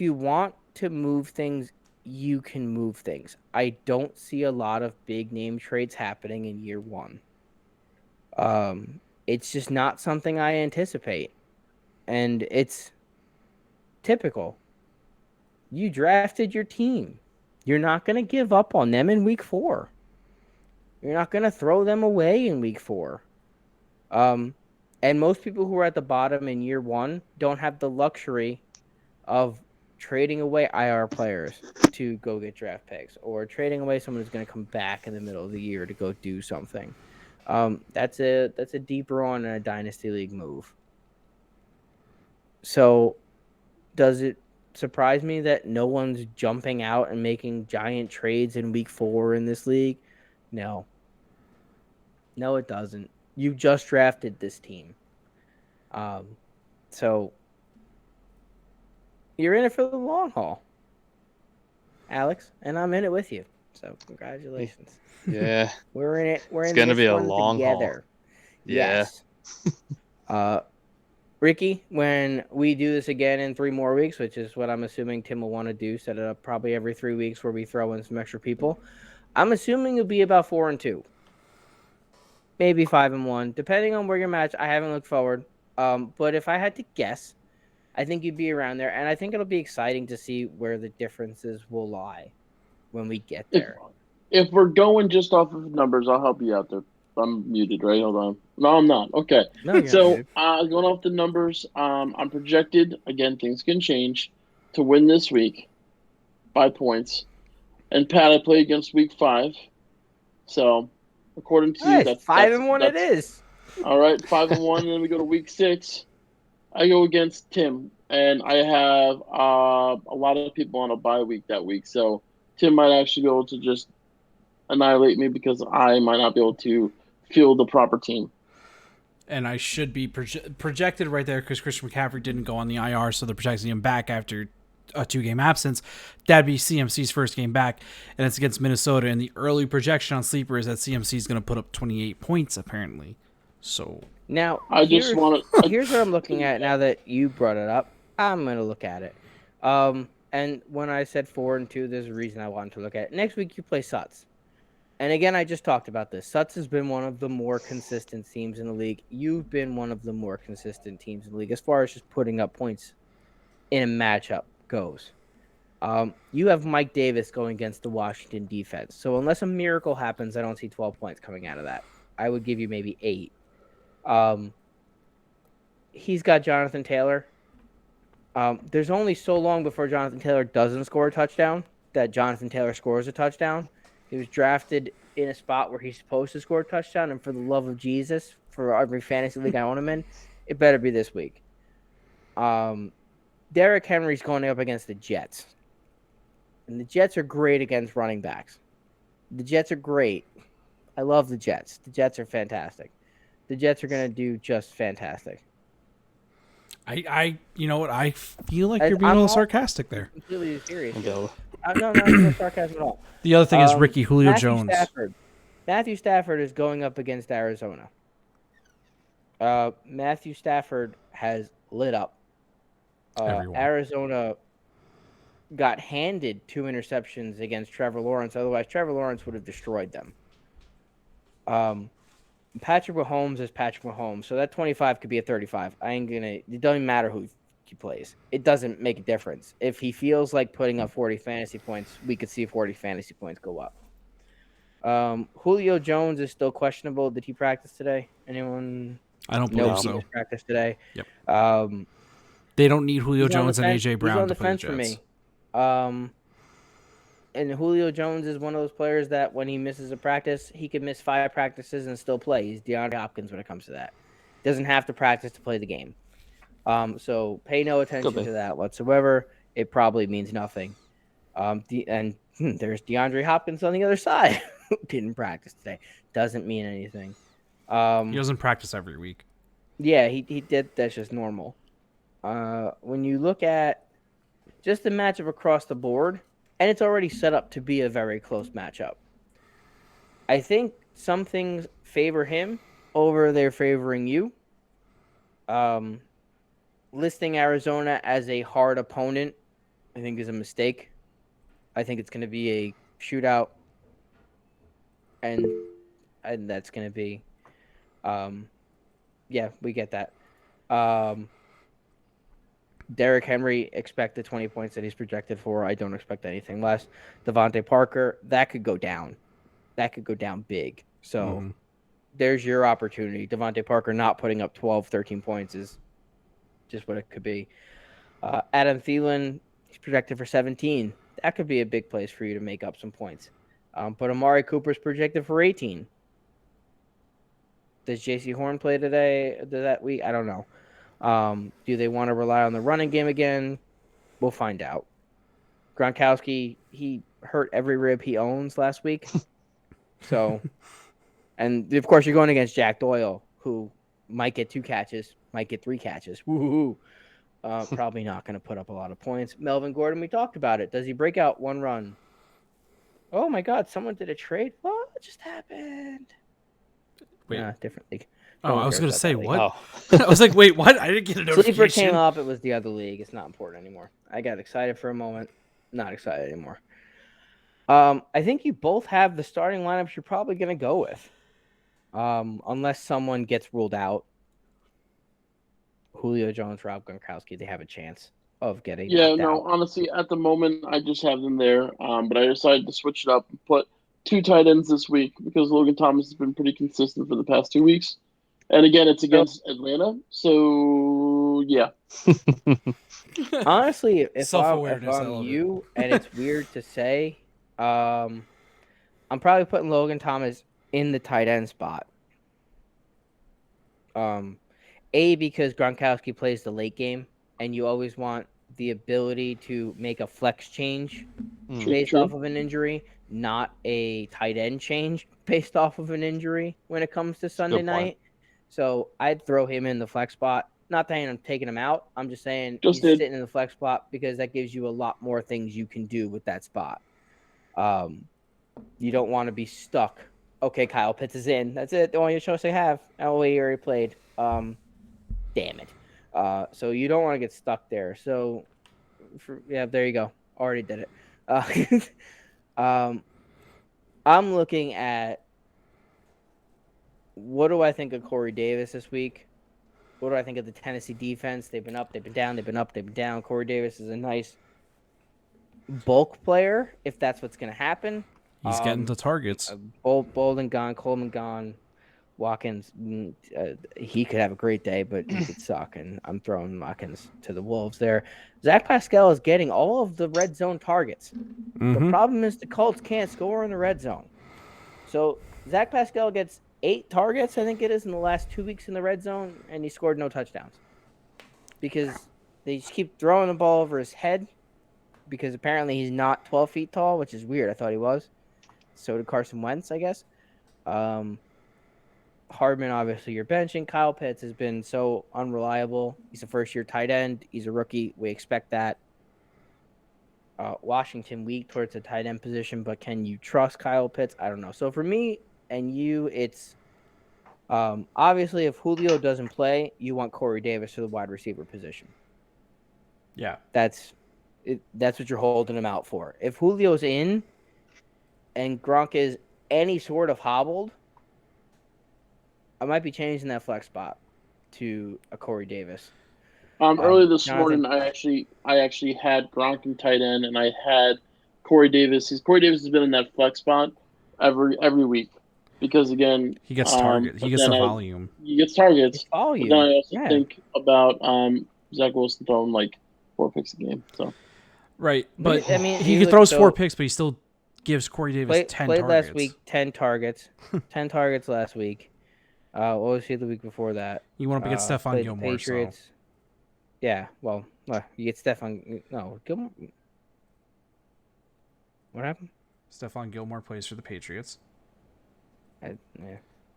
you want to move things, you can move things. I don't see a lot of big name trades happening in year 1. It's just not something I anticipate. And it's typical. You drafted your team. You're not going to give up on them in week 4. You're not going to throw them away in week 4. And most people who are at the bottom in year 1 don't have the luxury of trading away IR players to go get draft picks, or trading away someone who's going to come back in the middle of the year to go do something. That's a deeper on a dynasty league move. So, does it surprise me that no one's jumping out and making giant trades in week 4 in this league? No, it doesn't. You just drafted this team, so you're in it for the long haul, Alex, and I'm in it with you. So congratulations. Yeah. We're in it. We're It's in gonna this be a one long haul. together. Yeah. Yes. Ricky, when we do this again in 3 more weeks, which is what I'm assuming Tim will want to do, set it up probably every 3 weeks where we throw in some extra people. I'm assuming it'll be about 4-2, maybe 5-1, depending on where your match. I haven't looked forward, but if I had to guess, I think you'd be around there, and I think it'll be exciting to see where the differences will lie when we get there. If we're going just off of numbers, I'll help you out there. I'm muted, right? Hold on. No, I'm not. Okay. No, you're So, muted. going off the numbers, I'm projected, again, things can change, to win this week by points. And Pat, I play against week 5. So, according to you, Nice. 5-1 it is. All right, 5-1. And then we go to week 6. I go against Tim, and I have a lot of people on a bye week that week. So, Tim might actually be able to just annihilate me because I might not be able to field the proper team. And I should be projected right there because Christian McCaffrey didn't go on the IR, so they're projecting him back after a 2-game absence. That'd be CMC's first game back, and it's against Minnesota. And the early projection on Sleeper is that CMC is going to put up 28 points, apparently. So now, here's what I'm looking at now that you brought it up. I'm going to look at it. And when I said 4-2, there's a reason I wanted to look at it. Next week, you play Suts. And again, I just talked about this. Suts has been one of the more consistent teams in the league. You've been one of the more consistent teams in the league as far as just putting up points in a matchup goes. You have Mike Davis going against the Washington defense. So unless a miracle happens, I don't see 12 points coming out of that. I would give you maybe 8. He's got Jonathan Taylor. There's only so long before Jonathan Taylor doesn't score a touchdown that Jonathan Taylor scores a touchdown. He was drafted in a spot where he's supposed to score a touchdown, and for the love of Jesus, for every fantasy league I own him in, it better be this week. Derrick Henry's going up against the Jets. And the Jets are great against running backs. The Jets are great. I love the Jets. The Jets are fantastic. The Jets are going to do just fantastic. You know what? I feel like you're being a little sarcastic there. Completely serious. No. No sarcasm at all. The other thing is Ricky Julio Jones. Matthew Stafford is going up against Arizona. Matthew Stafford has lit up. Arizona got handed 2 interceptions against Trevor Lawrence. Otherwise, Trevor Lawrence would have destroyed them. Patrick Mahomes is Patrick Mahomes, so that 25 could be a 35. It doesn't matter who he plays. It doesn't make a difference. If he feels like putting up 40 fantasy points, we could see 40 fantasy points go up. Julio Jones is still questionable. Did he practice today? Anyone? I don't believe so. He practiced today. Yep. They don't need Julio Jones and AJ Brown he's on to the play fence the for Jets. me. And Julio Jones is one of those players that when he misses a practice, he can miss 5 practices and still play. He's DeAndre Hopkins when it comes to that. Doesn't have to practice to play the game. So pay no attention to that whatsoever. It probably means nothing. And there's DeAndre Hopkins on the other side who didn't practice today. Doesn't mean anything. He doesn't practice every week. Yeah, he did. That's just normal. When you look at just the matchup across the board, and it's already set up to be a very close matchup. I think some things favor him over they're favoring you. Listing Arizona as a hard opponent, I think, is a mistake. I think it's going to be a shootout, and that's going to be, yeah, we get that. Derrick Henry, expect the 20 points that he's projected for. I don't expect anything less. Devontae Parker, that could go down. That could go down big. So there's your opportunity. Devontae Parker not putting up 12, 13 points is just what it could be. Adam Thielen, he's projected for 17. That could be a big place for you to make up some points. But Amari Cooper's projected for 18. Does J.C. Horn play today? That week? I don't know. Do they want to rely on the running game again? We'll find out. Gronkowski, he hurt every rib he owns last week. So, and of course, you're going against Jack Doyle, who might get 2 catches, might get 3 catches. Woo-hoo-hoo. Probably not going to put up a lot of points. Melvin Gordon, we talked about it. Does he break out 1 run? Oh my God! Someone did a trade. What just happened? Wait, different league. Oh, I was going to say what? Oh. I was like, wait, what? I didn't get a notification. Sleeper came up. It was the other league. It's not important anymore. I got excited for a moment. Not excited anymore. I think you both have the starting lineups you're probably going to go with, unless someone gets ruled out. Julio Jones, Rob Gronkowski, they have a chance of getting knocked out. Honestly, at the moment, I just have them there. But I decided to switch it up and put 2 tight ends this week because Logan Thomas has been pretty consistent for the past 2 weeks. And again, it's against Atlanta. So, yeah. Honestly, if I'm you, and it's weird to say, I'm probably putting Logan Thomas in the tight end spot. Because Gronkowski plays the late game, and you always want the ability to make a flex change based off of an injury, not a tight end change based off of an injury when it comes to Sunday night. So I'd throw him in the flex spot. Not saying I'm taking him out. I'm just saying he's sitting in the flex spot because that gives you a lot more things you can do with that spot. You don't want to be stuck. Okay, Kyle Pitts is in. That's it. The only choice they have. Oh, he already played. Damn it. So you don't want to get stuck there. So, there you go. Already did it. I'm looking at what do I think of Corey Davis this week? What do I think of the Tennessee defense? They've been up, they've been down, they've been up, they've been down. Corey Davis is a nice bulk player, if that's what's going to happen. He's getting the targets. Bolden gone, Coleman gone, Watkins. He could have a great day, but he could suck, and I'm throwing Watkins to the wolves there. Zach Pascal is getting all of the red zone targets. The problem is the Colts can't score in the red zone. So Zach Pascal gets 8 targets, I think it is, in the last 2 weeks in the red zone, and he scored no touchdowns. Because they just keep throwing the ball over his head, because apparently he's not 12 feet tall, which is weird. I thought he was. So did Carson Wentz, I guess. Hardman, obviously, you're benching. Kyle Pitts has been so unreliable. He's a first-year tight end. He's a rookie. We expect that. Washington weak towards the tight end position, but can you trust Kyle Pitts? I don't know. So for me and you, it's obviously if Julio doesn't play, you want Corey Davis to the wide receiver position. Yeah. That's what you're holding him out for. If Julio's in and Gronk is any sort of hobbled, I might be changing that flex spot to a Corey Davis. Earlier this morning, I actually had Gronk in tight end, and I had Corey Davis. Corey Davis has been in that flex spot every week because again he gets targets. He gets the volume. He gets targets. Volume. But then I also think about Zach Wilson throwing like 4 picks a game. So right, but I mean, he throws 4 picks, but he still gives Corey Davis 10 targets. Played last week, 10 targets. 10 targets last week. What was he the week before that? You want to get Stephon Gilmore. Patriots. So. Yeah, well, you get Stephon. No, Gilmore. What happened? Stephon Gilmore plays for the Patriots.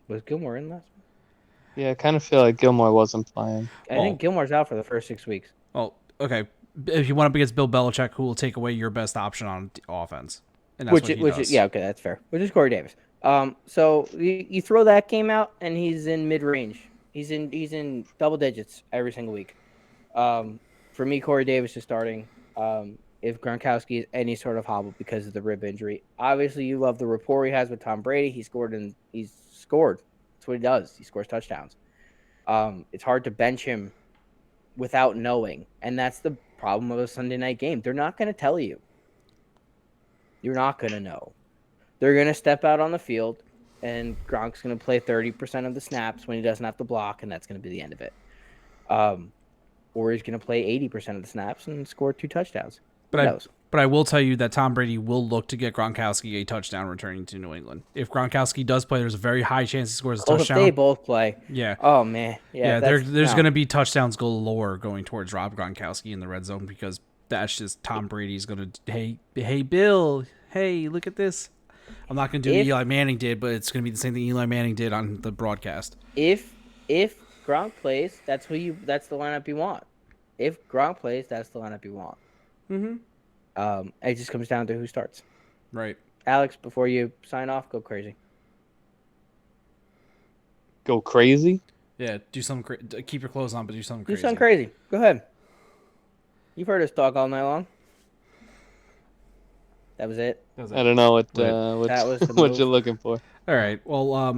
Was Gilmore in last week? Yeah, I kind of feel like Gilmore wasn't playing. I think Gilmore's out for the first 6 weeks. Oh, okay. If you want up against Bill Belichick, who will take away your best option on offense? And that's what he does. Yeah, okay, that's fair. Which is Corey Davis. So you throw that game out, and he's in mid-range. He's in double digits every single week. For me, Corey Davis is starting. If Gronkowski is any sort of hobble because of the rib injury, obviously you love the rapport he has with Tom Brady. He's scored. That's what he does. He scores touchdowns. It's hard to bench him without knowing. And that's the problem of a Sunday night game. They're not going to tell you. You're not going to know. They're going to step out on the field, and Gronk's going to play 30% of the snaps when he doesn't have to block, and that's going to be the end of it. Or he's going to play 80% of the snaps and score 2 touchdowns. But I will tell you that Tom Brady will look to get Gronkowski a touchdown returning to New England. If Gronkowski does play, there's a very high chance he scores a touchdown. If they both play. Yeah. Oh, man. Yeah, there's going to be touchdowns galore going towards Rob Gronkowski in the red zone because that's just Tom Brady's going to, hey, Bill, hey, look at this. I'm not going to do what Eli Manning did, but it's going to be the same thing Eli Manning did on the broadcast. If Gronk plays, that's the lineup you want. If Gronk plays, that's the lineup you want. Mm-hmm. It just comes down to who starts. Right. Alex, before you sign off, go crazy. Go crazy? Yeah, do something. Keep your clothes on, but do something crazy. Do something crazy. Go ahead. You've heard us talk all night long. That was it. I don't know what you're looking for. All right. Well,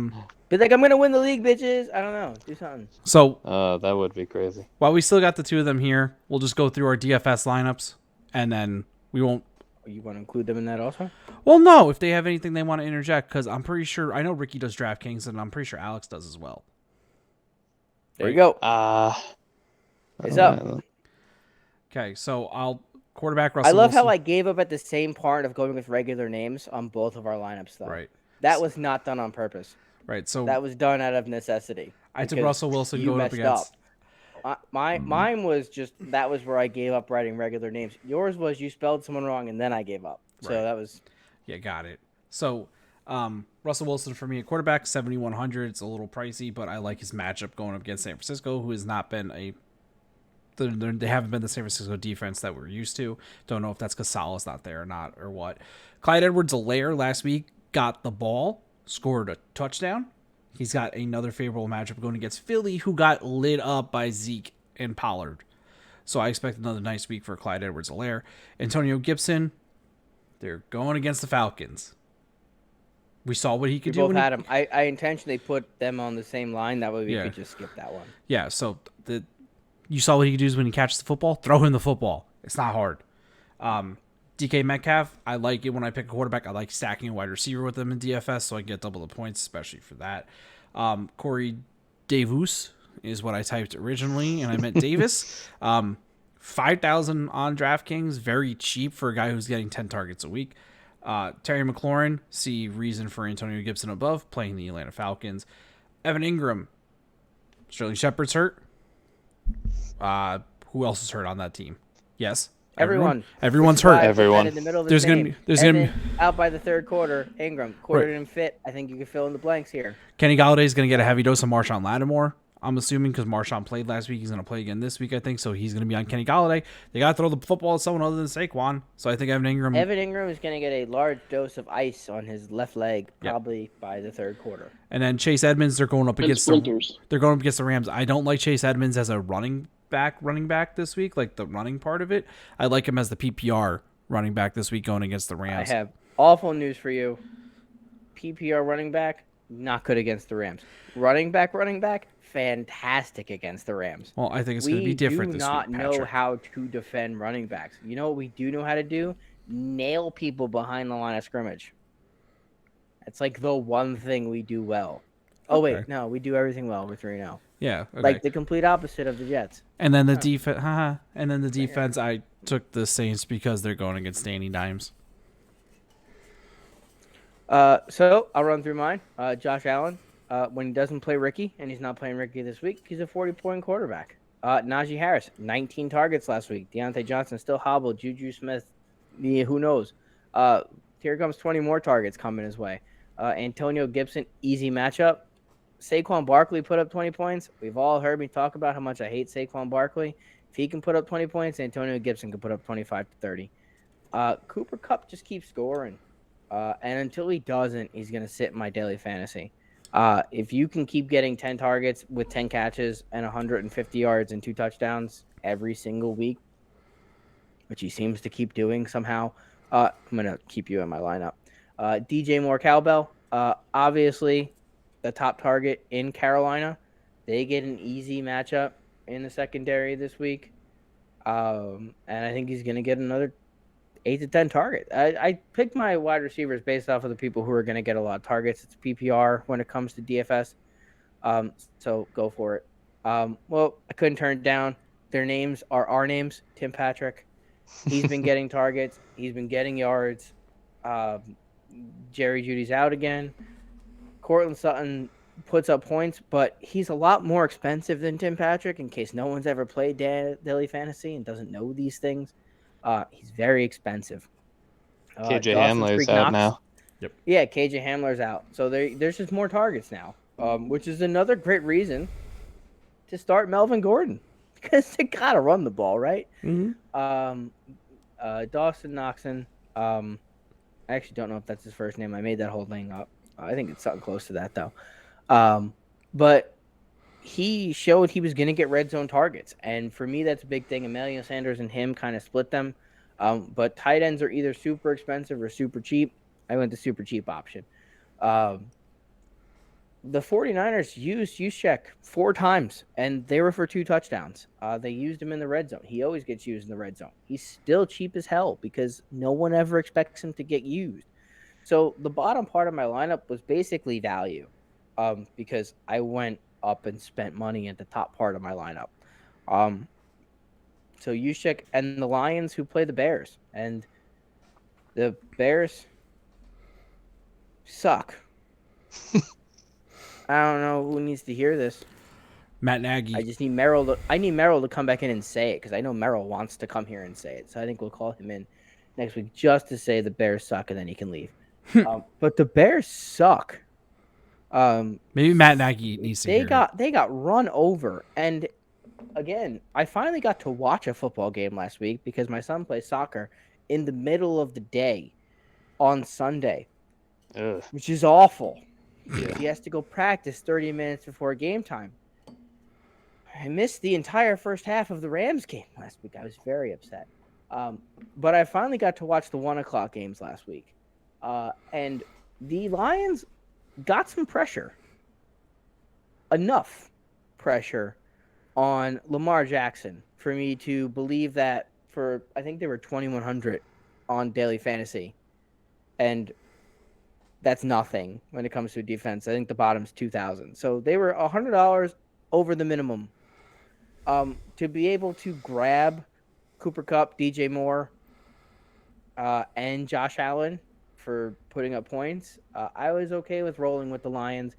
be like, I'm gonna win the league, bitches. I don't know. Do something. So, that would be crazy. While we still got the two of them here, we'll just go through our DFS lineups, and then we won't. You want to include them in that also? Well, no. If they have anything they want to interject, because I'm pretty sure I know Ricky does DraftKings, and I'm pretty sure Alex does as well. There you go. It's up. Okay, so I'll quarterback Russell. I love Wilson. how I gave up at the same part of going with regular names on both of our lineups, though. Right. That was not done on purpose. Right. So that was done out of necessity. I took Russell Wilson going up against. Mine was just that was where I gave up writing regular names. Yours was you spelled someone wrong and then I gave up. So that was. Yeah, got it. So Russell Wilson for me at quarterback, 7,100. It's a little pricey, but I like his matchup going up against San Francisco, who has not been they haven't been the San Francisco defense that we're used to. Don't know if that's because Salah's not there or not or what. Clyde Edwards-Helaire last week got the ball, scored a touchdown. He's got another favorable matchup going against Philly, who got lit up by Zeke and Pollard. So I expect another nice week for Clyde Edwards-Helaire. Antonio Gibson, they're going against the Falcons. We saw what he could do. We both had him. I intentionally put them on the same line. That way we could just skip that one. Yeah, so you saw what he does when he catches the football. Throw him the football. It's not hard. DK Metcalf, I like it when I pick a quarterback. I like stacking a wide receiver with them in DFS, so I get double the points, especially for that. Corey Davis is what I typed originally, and I meant Davis. 5,000 on DraftKings, very cheap for a guy who's getting 10 targets a week. Terry McLaurin, see reason for Antonio Gibson above, playing the Atlanta Falcons. Evan Ingram, Sterling Shepard's hurt. Who else is hurt on that team? Yes. Everyone's hurt. Everyone. In the middle of there's gonna be out by the third quarter. Ingram didn't fit. I think you can fill in the blanks here. Kenny Galladay's gonna get a heavy dose of Marshawn Lattimore. I'm assuming because Marshawn played last week, he's gonna play again this week. I think so. He's gonna be on Kenny Galladay. They gotta throw the football at someone other than Saquon. So I think Evan Ingram is gonna get a large dose of ice on his left leg probably by the third quarter. And then Chase Edmonds, they're going up against the Rams. I don't like Chase Edmonds as a running back this week, like the running part of it. I like him as the PPR running back this week going against the Rams. I have awful news for you. PPR running back, not good against the Rams. Running back, fantastic against the Rams. Well, I think it's going to be different this week, We do not know how to defend running backs. You know what we do know how to do? Nail people behind the line of scrimmage. That's like the one thing we do well. Oh, wait, no, we do everything well. We're 3-0. Yeah, okay. Like the complete opposite of the Jets. And then the defense, I took the Saints because they're going against Danny Dimes. So I'll run through mine. Josh Allen, when he doesn't play Ricky, and he's not playing Ricky this week, he's a 40-point quarterback. Najee Harris, 19 targets last week. Deontay Johnson still hobbled. Juju Smith, who knows? Here comes 20 more targets coming his way. Antonio Gibson, easy matchup. Saquon Barkley put up 20 points. We've all heard me talk about how much I hate Saquon Barkley. If he can put up 20 points, Antonio Gibson can put up 25 to 30. Cooper Kupp just keeps scoring. And until he doesn't, he's going to sit in my daily fantasy. If you can keep getting 10 targets with 10 catches and 150 yards and 2 touchdowns every single week, which he seems to keep doing somehow, I'm going to keep you in my lineup. DJ Moore Cowbell, obviously the top target in Carolina. They get an easy matchup in the secondary this week. And I think he's going to get another 8 to 10 targets. I picked my wide receivers based off of the people who are going to get a lot of targets. It's PPR when it comes to DFS. So go for it. Well, I couldn't turn it down. Their names are our names. Tim Patrick. He's been getting targets. He's been getting yards. Jerry Judy's out again. Cortland Sutton puts up points, but he's a lot more expensive than Tim Patrick. In case no one's ever played daily fantasy and doesn't know these things, he's very expensive. KJ Dawson's Hamler's Creek out Knox. now. Yep. Yeah, KJ Hamler's out, so there's just more targets now, which is another great reason to start Melvin Gordon because they gotta run the ball, right? Mm-hmm. Dawson Knoxon. I actually don't know if that's his first name. I made that whole thing up. I think it's something close to that, though. But he showed he was going to get red zone targets. And for me, that's a big thing. Emmanuel Sanders and him kind of split them. But tight ends are either super expensive or super cheap. I went the super cheap option. The 49ers used Juszczyk 4 times, and they were for 2 touchdowns. They used him in the red zone. He always gets used in the red zone. He's still cheap as hell because no one ever expects him to get used. So the bottom part of my lineup was basically value, because I went up and spent money at the top part of my lineup. So Juszczyk and the Lions who play the Bears, and the Bears suck. I don't know who needs to hear this. Matt Nagy. I just need Merrill. I need Merrill to come back in and say it because I know Merrill wants to come here and say it. So I think we'll call him in next week just to say the Bears suck, and then he can leave. But the Bears suck. Maybe Matt Nagy needs to hear it. They got run over, and again, I finally got to watch a football game last week because my son plays soccer in the middle of the day on Sunday, which is awful. Yeah. He has to go practice 30 minutes before game time. I missed the entire first half of the Rams game last week. I was very upset. But I finally got to watch the 1 o'clock games last week. And the Lions got some pressure. Enough pressure on Lamar Jackson for me to believe that I think they were 2,100 on daily fantasy. And that's nothing when it comes to defense. I think the bottom's 2,000. So they were $100 over the minimum. To be able to grab Cooper Kupp, DJ Moore, and Josh Allen for putting up points, I was okay with rolling with the Lions.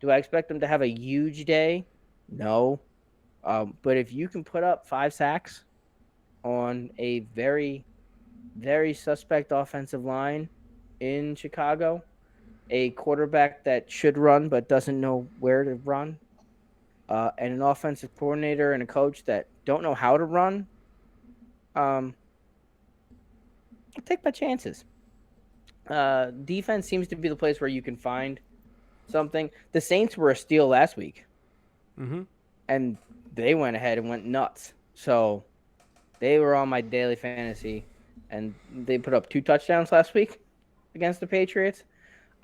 Do I expect them to have a huge day? No. But if you can put up 5 sacks on a very, very suspect offensive line in Chicago, a quarterback that should run but doesn't know where to run, and an offensive coordinator and a coach that don't know how to run, I'll take my chances. Defense seems to be the place where you can find something. The Saints were a steal last week, and they went ahead and went nuts. So they were on my daily fantasy, and they put up 2 touchdowns last week against the Patriots.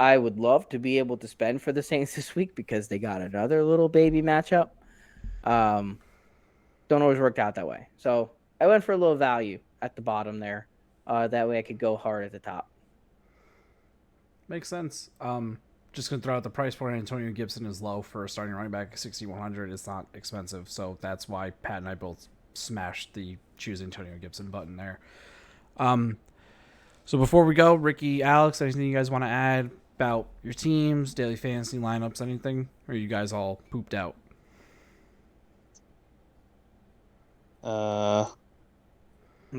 I would love to be able to spend for the Saints this week because they got another little baby matchup. Don't always work out that way. So I went for a little value at the bottom there. That way I could go hard at the top. Makes sense. Just going to throw out the price point. Antonio Gibson is low for a starting running back. 6,100. It's not expensive. So that's why Pat and I both smashed the choose Antonio Gibson button there. So before we go, Ricky, Alex, anything you guys want to add about your teams, daily fantasy lineups, anything? Or are you guys all pooped out? I'm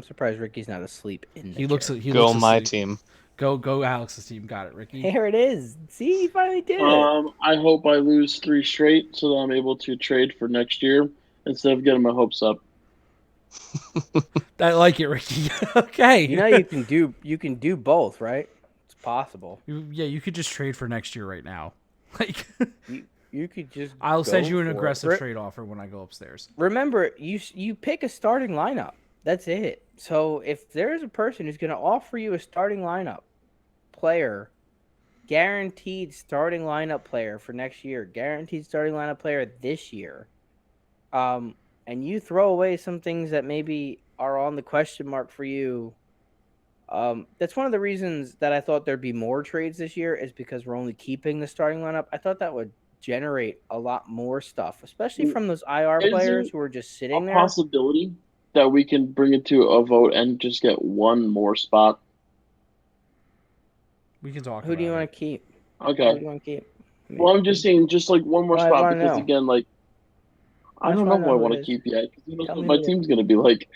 surprised Ricky's not asleep in the He looks chair. Go looks my asleep. team. Go Alex's team. Got it, Ricky. Here it is. See, he finally did it. I hope I lose 3 straight so that I'm able to trade for next year instead of getting my hopes up. I like it, Ricky. Okay. You know you can do both, right? It's possible. You could just trade for next year right now. Like You could just I'll send you an go for aggressive it. trade offer when I go upstairs. Remember, you pick a starting lineup. That's it. So if there's a person who's going to offer you a starting lineup player, guaranteed starting lineup player for next year, guaranteed starting lineup player this year, and you throw away some things that maybe are on the question mark for you. That's one of the reasons that I thought there'd be more trades this year is because we're only keeping the starting lineup. I thought that would generate a lot more stuff, especially from those IR Is there players who are just a sitting there. possibility that we can bring it to a vote and just get one more spot? We can talk Who about do you it. want to keep? Okay. Who do you want to keep? Well, I'm just saying, just like one more Well, I spot wanna because know. again, like I I just don't know want to who know I who want it to is. keep yet because who knows Tell what me my who it is. team's gonna be like.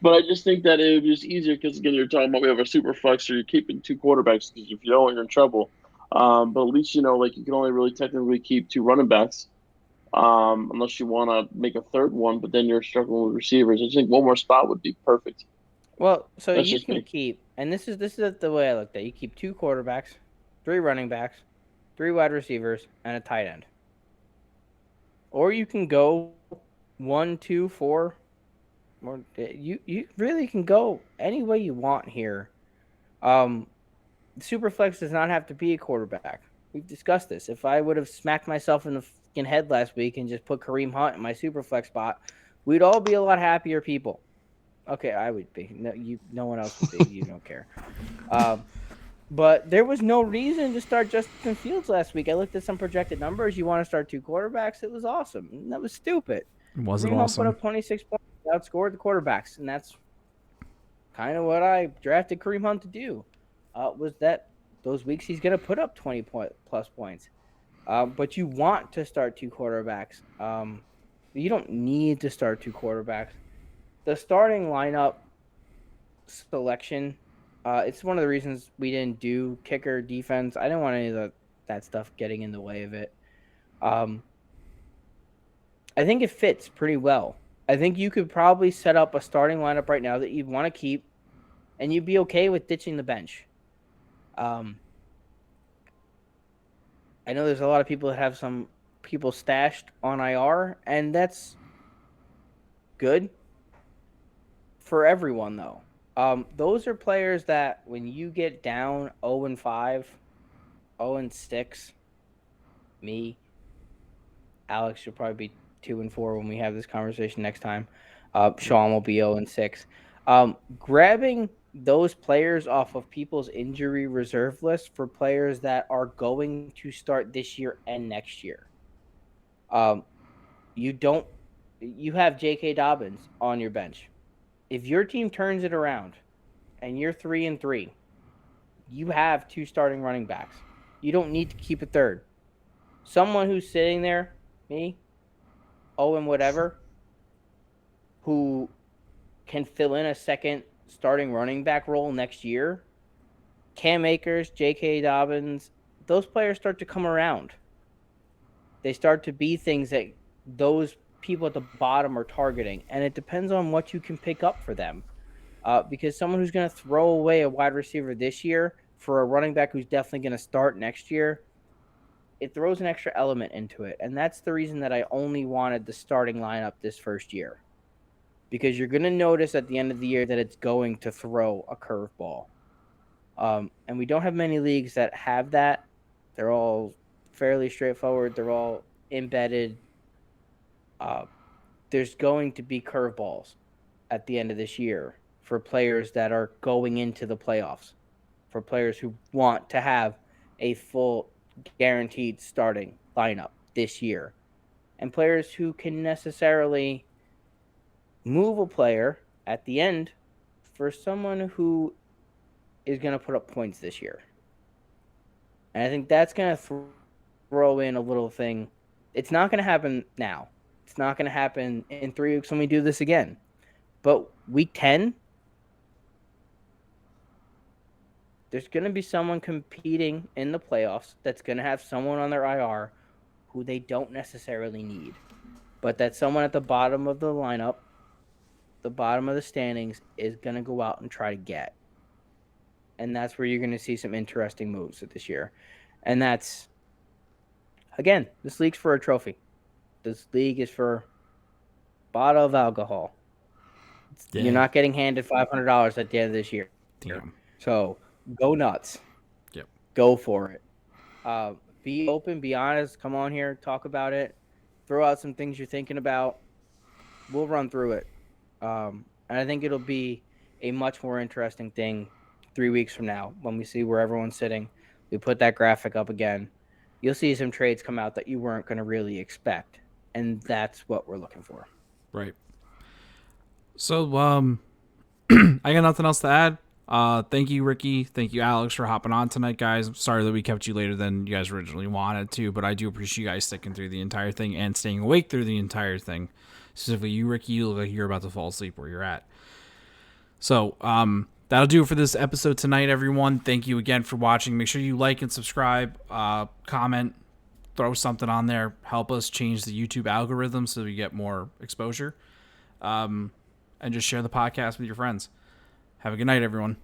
But I just think that it would be just easier because again, you're talking about we have a super flex, so you're keeping two quarterbacks because if you don't, you're in trouble. But at least like you can only really technically keep two running backs, unless you want to make a third one. But then you're struggling with receivers. I just think one more spot would be perfect. Well, so That's you just can me. keep, and this is the way I looked at it. You keep 2 quarterbacks, 3 running backs, 3 wide receivers, and a tight end. Or you can go 1, 2, 4. Or you really can go any way you want here. Um, Superflex does not have to be a quarterback. We've discussed this. If I would have smacked myself in the fucking head last week and just put Kareem Hunt in my Superflex spot, we'd all be a lot happier people. Okay, I would be. No one else would be. You don't care. Um, but there was no reason to start Justin Fields last week. I looked at some projected numbers. You want to start 2 quarterbacks? It was awesome. That was stupid. Was it Kareem Hunt put awesome? up 26 points, outscored the quarterbacks, and that's kind of what I drafted Kareem Hunt to do. Was that those weeks he's going to put up 20+ points. But you want to start 2 quarterbacks. You don't need to start 2 quarterbacks. The starting lineup selection, it's one of the reasons we didn't do kicker defense. I didn't want any of that stuff getting in the way of it. I think it fits pretty well. I think you could probably set up a starting lineup right now that you'd want to keep, and you'd be okay with ditching the bench. I know there's a lot of people that have some people stashed on IR, and that's good for everyone, though. Those are players that when you get down 0-5, 0-6, me, Alex should probably be 2-4 when we have this conversation next time. Sean will be 0-6. Grabbing those players off of people's injury reserve list for players that are going to start this year and next year. You have J.K. Dobbins on your bench. If your team turns it around and you're 3-3, you have 2 starting running backs. You don't need to keep a third. Someone who's sitting there, me, Owen, whatever, who can fill in a second starting running back role next year, Cam Akers, J.K. Dobbins, those players start to come around. They start to be things that those people at the bottom are targeting, and it depends on what you can pick up for them. Because someone who's going to throw away a wide receiver this year for a running back who's definitely going to start next year, it throws an extra element into it. And that's the reason that I only wanted the starting lineup this first year. Because you're going to notice at the end of the year that it's going to throw a curveball. And we don't have many leagues that have that. They're all fairly straightforward. They're all embedded. There's going to be curveballs at the end of this year for players that are going into the playoffs, for players who want to have a full guaranteed starting lineup this year, and players who can necessarily move a player at the end for someone who is going to put up points this year. And I think that's going to throw in a little thing. It's not going to happen now. It's not going to happen in 3 weeks when we do this again. But week 10, there's going to be someone competing in the playoffs that's going to have someone on their IR who they don't necessarily need. But that someone at the bottom of the lineup, the bottom of the standings, is going to go out and try to get. And that's where you're going to see some interesting moves this year. And that's, again, this league's for a trophy. This league is for a bottle of alcohol. Yeah. You're not getting handed $500 at the end of this year. Damn. So go nuts. Yep. Go for it. Be open, be honest. Come on here, talk about it. Throw out some things you're thinking about. we'll run through it. And I think it'll be a much more interesting thing 3 weeks from now when we see where everyone's sitting. We put that graphic up again. You'll see some trades come out that you weren't going to really expect. And that's what we're looking for. Right. So, I got nothing else to add. Thank you, Ricky. Thank you, Alex, for hopping on tonight, guys. I'm sorry that we kept you later than you guys originally wanted to, but I do appreciate you guys sticking through the entire thing and staying awake through the entire thing. Specifically, you, Ricky, you look like you're about to fall asleep where you're at. So, that'll do it for this episode tonight, everyone. Thank you again for watching. Make sure you like and subscribe, comment, throw something on there. Help us change the YouTube algorithm so we get more exposure. And just share the podcast with your friends. Have a good night, everyone.